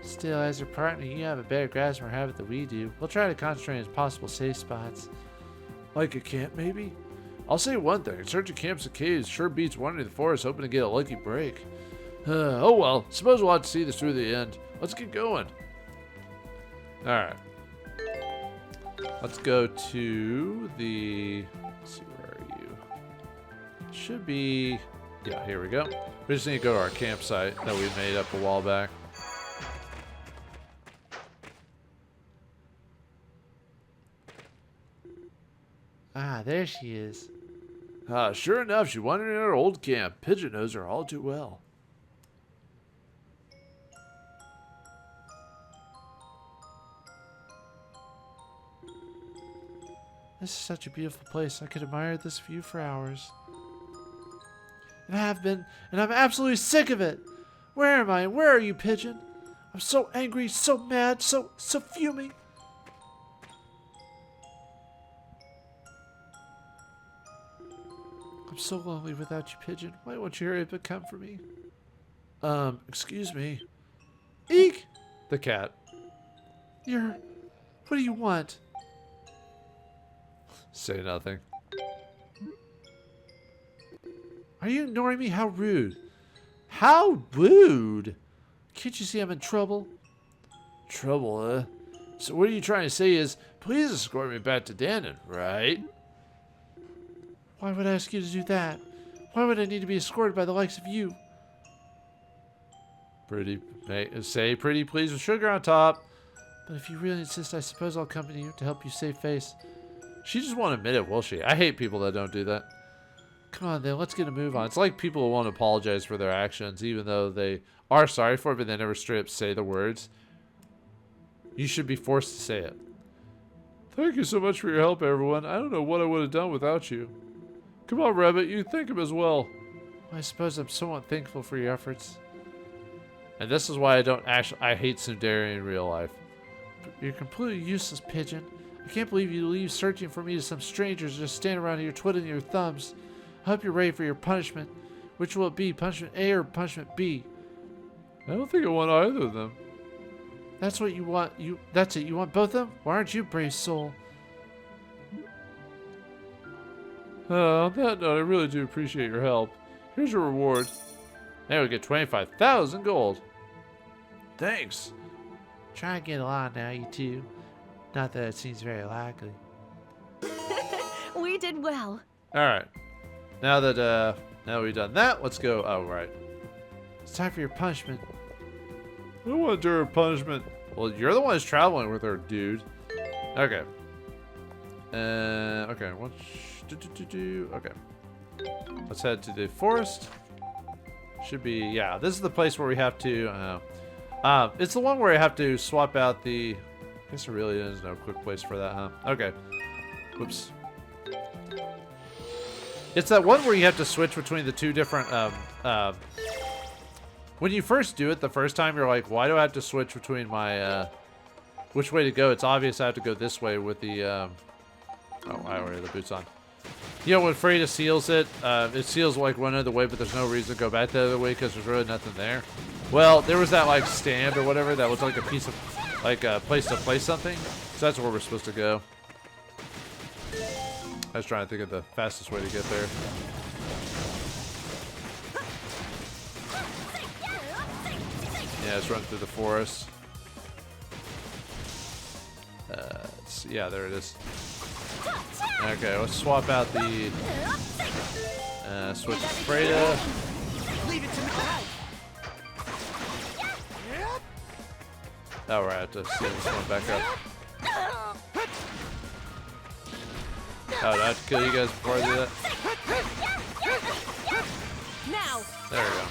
Still, as her partner, you have a better grasp of her habit than we do. We'll try to concentrate on possible safe spots. Like a camp, maybe? I'll say one thing. Searching camps and caves sure beats wandering the forest hoping to get a lucky break. Oh well, suppose we'll have to see this through the end. Let's get going. Alright. Let's go to the... Let's see, where are you? Should be... Yeah, here we go. We just need to go to our campsite that we made up a while back. Ah, there she is. Sure enough, she wandered in our old camp. Pigeon knows her all too well. This is such a beautiful place. I could admire this view for hours. And I have been, and I'm absolutely sick of it. Where am I? Where are you, Pigeon? I'm so angry, so mad, so fuming. I'm so lonely without you, Pigeon. Why won't you hurry up and come for me? Excuse me. Eek! The cat. What do you want? Say nothing. Are you ignoring me? How rude. How rude! Can't you see I'm in trouble? Trouble, huh? So what are you trying to say is, please escort me back to Dunnan, right? Why would I ask you to do that? Why would I need to be escorted by the likes of you? Say pretty please with sugar on top. But if you really insist, I suppose I'll accompany you to help you save face. She just won't admit it, will she? I hate people that don't do that. Come on then, let's get a move on. It's like people who won't apologize for their actions, even though they are sorry for it, but they never straight up say the words. You should be forced to say it. Thank you so much for your help, everyone. I don't know what I would have done without you. Come on, Rabbit, you think him as well. I suppose I'm somewhat thankful for your efforts. And this is why I hate Tsundere in real life. But you're completely useless, Pigeon. I can't believe you leave searching for me to some strangers just stand around here twiddling your thumbs. I hope you're ready for your punishment. Which will it be, punishment A or punishment B? I don't think I want either of them. That's what you want. That's it. You want both of them? Why aren't you, brave soul? On that note, I really do appreciate your help. Here's your reward. Now we get 25,000 gold. Thanks. Try and get along now, you two. Not that it seems very likely. We did well. Alright. Now that we've done that, let's go. Oh, right. It's time for your punishment. I don't want to do her punishment. Well, you're the one who's traveling with her, dude. Okay. Okay. Okay. Let's head to the forest. Should be, yeah. This is the place where we have to. It's the one where I have to swap out the. I guess there really is no quick place for that, huh? Okay. Whoops. It's that one where you have to switch between the two different. When you first do it the first time, you're like, why do I have to switch between my. Which way to go? It's obvious I have to go this way with the. Oh, I already have the boots on. You know, when Freda seals it seals like one other way, but there's no reason to go back the other way because there's really nothing there. Well, there was that like stand or whatever that was like a piece of, like a place to place something. So that's where we're supposed to go. I was trying to think of the fastest way to get there. Yeah, let's run through the forest. Yeah, there it is. Okay, let's swap out the switch to Freda. Leave it to me. Oh, right, I have to see this one back up. Oh, do I have to kill you guys before I do that? Now. There we go.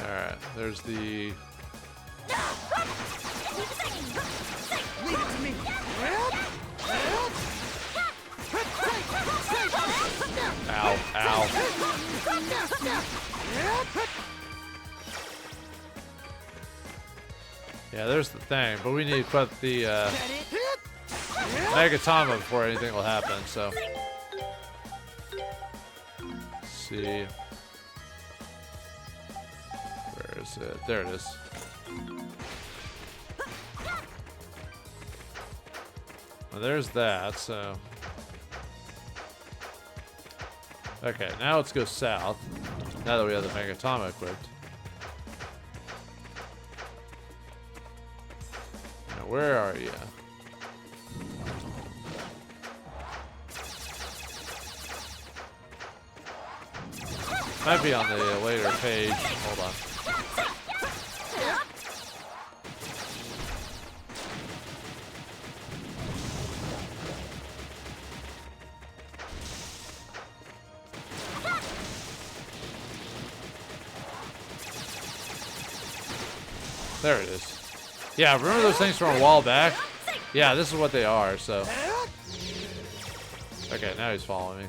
Alright, there's the... Leave it to me. Ow, ow. Yeah, there's the thing, but we need to put the Megatama before anything will happen, so... Let's see... Where is it? There it is. Well, there's that, so... Okay, now let's go south. Now that we have the Megatama equipped. Now, where are you? Might be on the later page. Hold on. There it is. Yeah, remember those things from a while back? Yeah, this is what they are, so. Okay, now he's following me.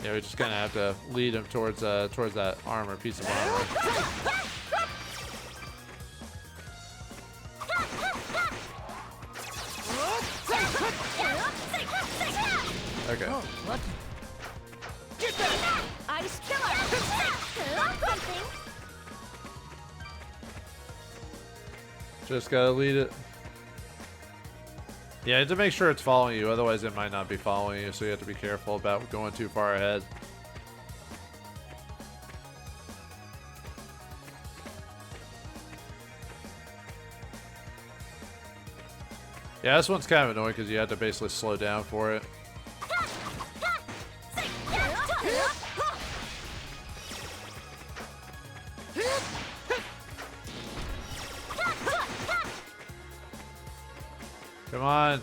Yeah, we just kind of have to lead him towards that armor, piece of armor. Okay. Oh, lucky. Get that! Ice killer! Just gotta lead it. Yeah, you have to make sure it's following you, otherwise it might not be following you, so you have to be careful about going too far ahead. Yeah, this one's kind of annoying because you have to basically slow down for it. Come on.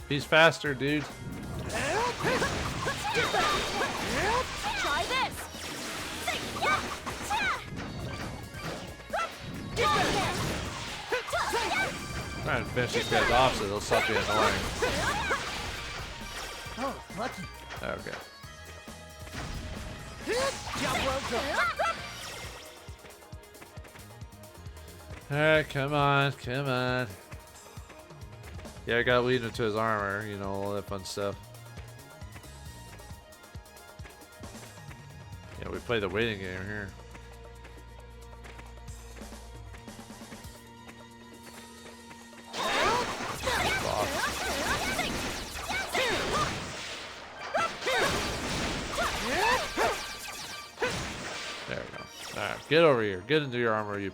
He's faster, dude. Try this! Trying to finish these guys off so they'll stop being annoying. Oh, lucky. Okay. Job well done. Alright, come on, come on. Yeah, I gotta lead him to his armor, you know, all that fun stuff. Yeah, we play the waiting game here. Get over here. Get into your armor, you.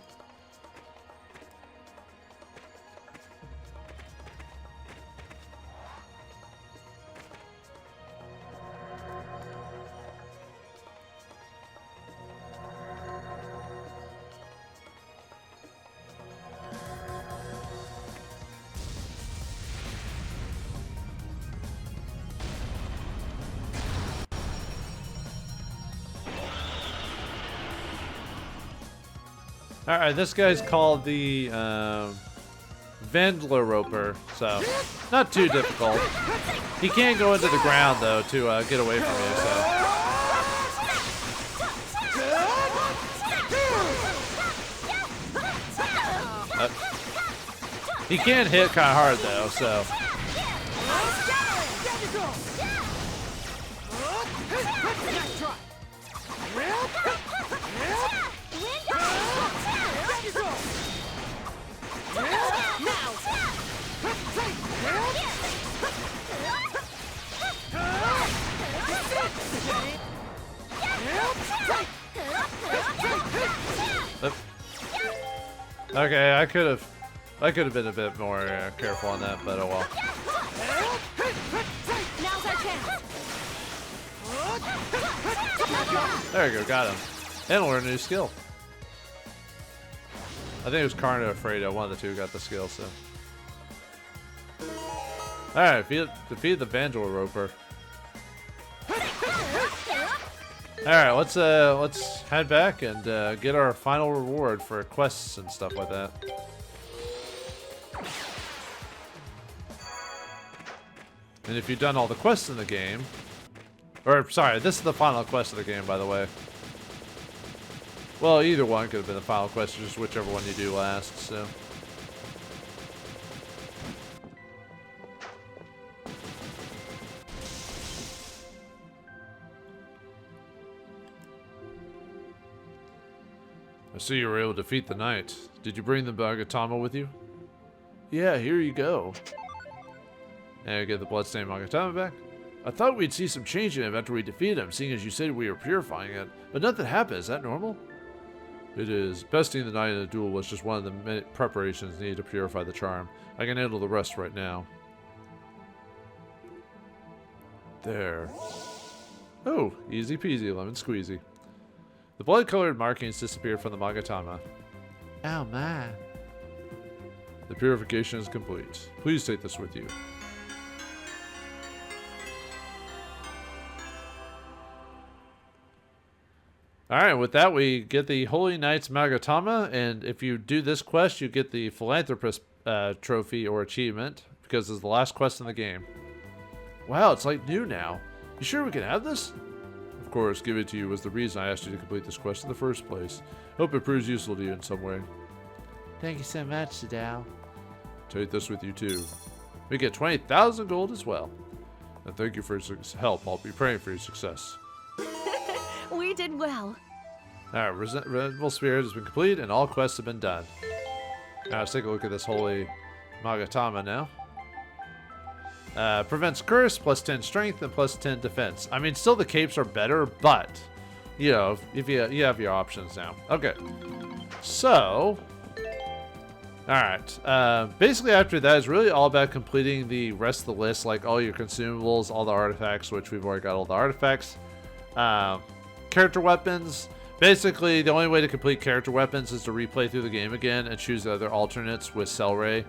Alright, this guy's called the Vauldemare, so not too difficult. He can't go into the ground though to get away from me, so. He can hit kind of hard though, so. Okay, I could have been a bit more careful on that, but oh well. Now's our chance. There you go, got him. And learn a new skill. I think it was Karna or Fredo, one of the two got the skill, so. Alright, defeat the Vauldemare. Alright, let's head back and get our final reward for quests and stuff like that. And if you've done all the quests in the game, or sorry, this is the final quest of the game, by the way. Well, either one could have been the final quest, just whichever one you do last, so. I see you were able to defeat the knight. Did you bring the Magatama with you? Yeah, here you go. And get the bloodstained Magatama back. I thought we'd see some change in him after we defeated him, seeing as you said we were purifying it. But nothing happened. Is that normal? It is. Besting the knight in a duel was just one of the many preparations needed to purify the charm. I can handle the rest right now. There. Oh, easy peasy, lemon squeezy. The blood-colored markings disappeared from the Magatama. Oh my. The purification is complete. Please take this with you. Alright, with that we get the Holy Knight's Magatama, and if you do this quest, you get the Philanthropist trophy or achievement, because it's the last quest in the game. Wow, it's like new now. You sure we can have this? Of course, give it to you was the reason I asked you to complete this quest in the first place. Hope it proves useful to you in some way. Thank you so much, Adol. Take this with you too. We get 20,000 gold as well. And thank you for your help. I'll be praying for your success. We did well. Alright, Resentful Spirit has been completed and all quests have been done. Now let's take a look at this Holy Magatama now. Prevents curse, plus 10 strength, and plus 10 defense. I mean, still the capes are better, but, you know, if you have your options now. Okay. So, alright. Basically after that is really all about completing the rest of the list, like all your consumables, all the artifacts, which we've already got all the artifacts. Character weapons. Basically, the only way to complete character weapons is to replay through the game again and choose the other alternates with Cellray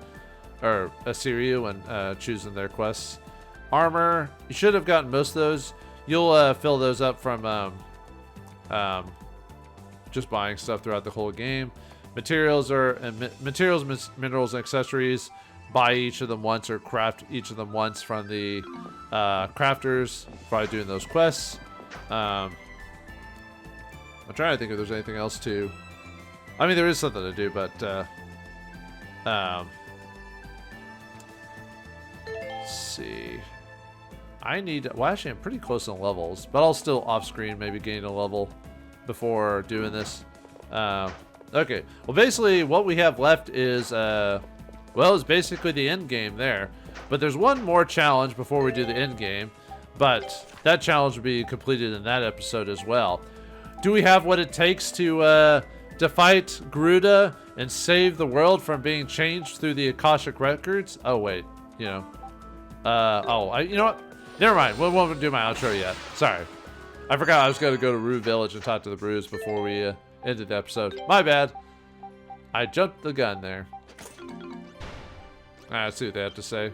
or Asiryu and choosing their quests. Armor, you should have gotten most of those. You'll fill those up from just buying stuff throughout the whole game. Materials, minerals, and accessories. Buy each of them once or craft each of them once from the crafters by doing those quests. I'm trying to think if there's anything else to. I mean, there is something to do, but let's see. I need. Well, actually, I'm pretty close on levels, but I'll still off-screen maybe gain a level before doing this. Okay. Well, basically, what we have left is is basically the end game there. But there's one more challenge before we do the end game, but that challenge will be completed in that episode as well. Do we have what it takes to to fight Garuda and save the world from being changed through the Akashic records. Oh wait, you know. You know what? Never mind. We won't do my outro yet. Sorry. I forgot I was going to go to Rue Village and talk to the Brews before we ended the episode. My bad. I jumped the gun there. Alright, let's see what they have to say.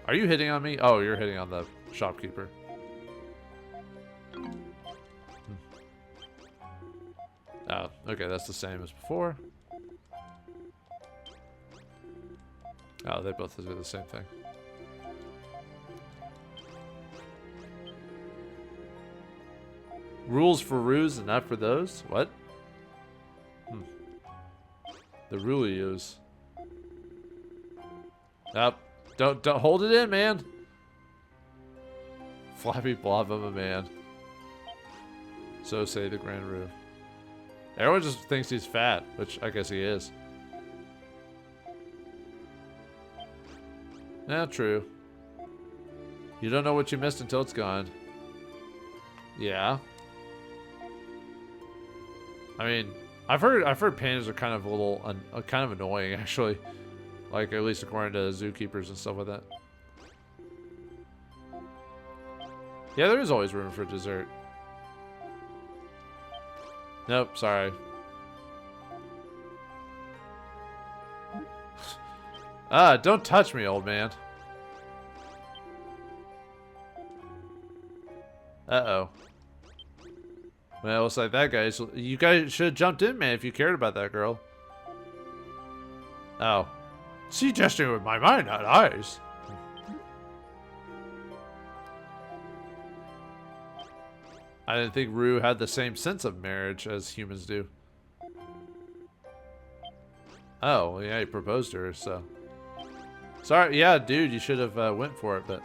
Are you hitting on me? Oh, you're hitting on the shopkeeper. Oh, okay, that's the same as before. Oh, they both do the same thing. Rules for Ruse and not for those? What? The Rulius. Up. Don't hold it in, man. Flappy blob of a man. So say the Grand Rue. Everyone just thinks he's fat, which I guess he is. Yeah, true. You don't know what you missed until it's gone. Yeah. I mean, I've heard pandas are kind of a little kind of annoying actually, like at least according to zookeepers and stuff like that. Yeah, there is always room for dessert. Nope, sorry. Don't touch me, old man. Uh-oh. Well, it's like that guy. So you guys should have jumped in, man, if you cared about that girl. Oh. See, gesturing with my mind, not eyes. I didn't think Rue had the same sense of marriage as humans do. Oh, well, yeah, he proposed to her, so. Sorry, yeah, dude, you should have went for it, but.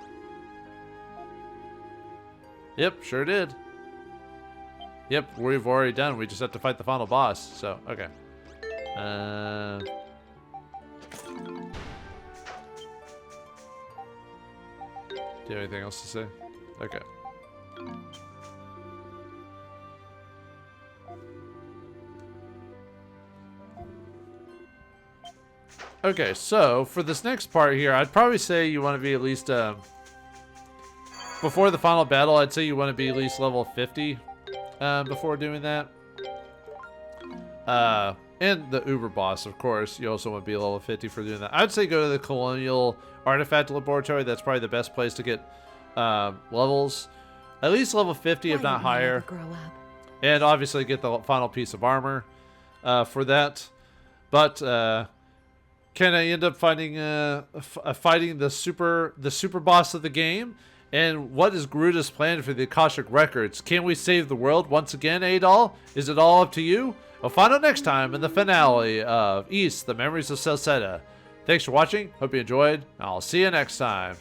Yep, sure did. Yep, we've already done. We just have to fight the final boss, so, okay. Do you have anything else to say? Okay. Okay, so for this next part here, I'd probably say you want to be at least, before the final battle, I'd say you want to be at least level 50 before doing that. And the Uber boss, of course, you also want to be level 50 for doing that. I'd say go to the Colonial Artifact Laboratory. That's probably the best place to get levels. At least level 50, if not higher. Grow up. And obviously get the final piece of armor for that. But can I end up fighting the super boss of the game? And what is Garuda's plan for the Akashic Records? Can we save the world once again, Adol? Is it all up to you? We'll find out next time in the finale of Ys, the Memories of Celceta. Thanks for watching. Hope you enjoyed. I'll see you next time.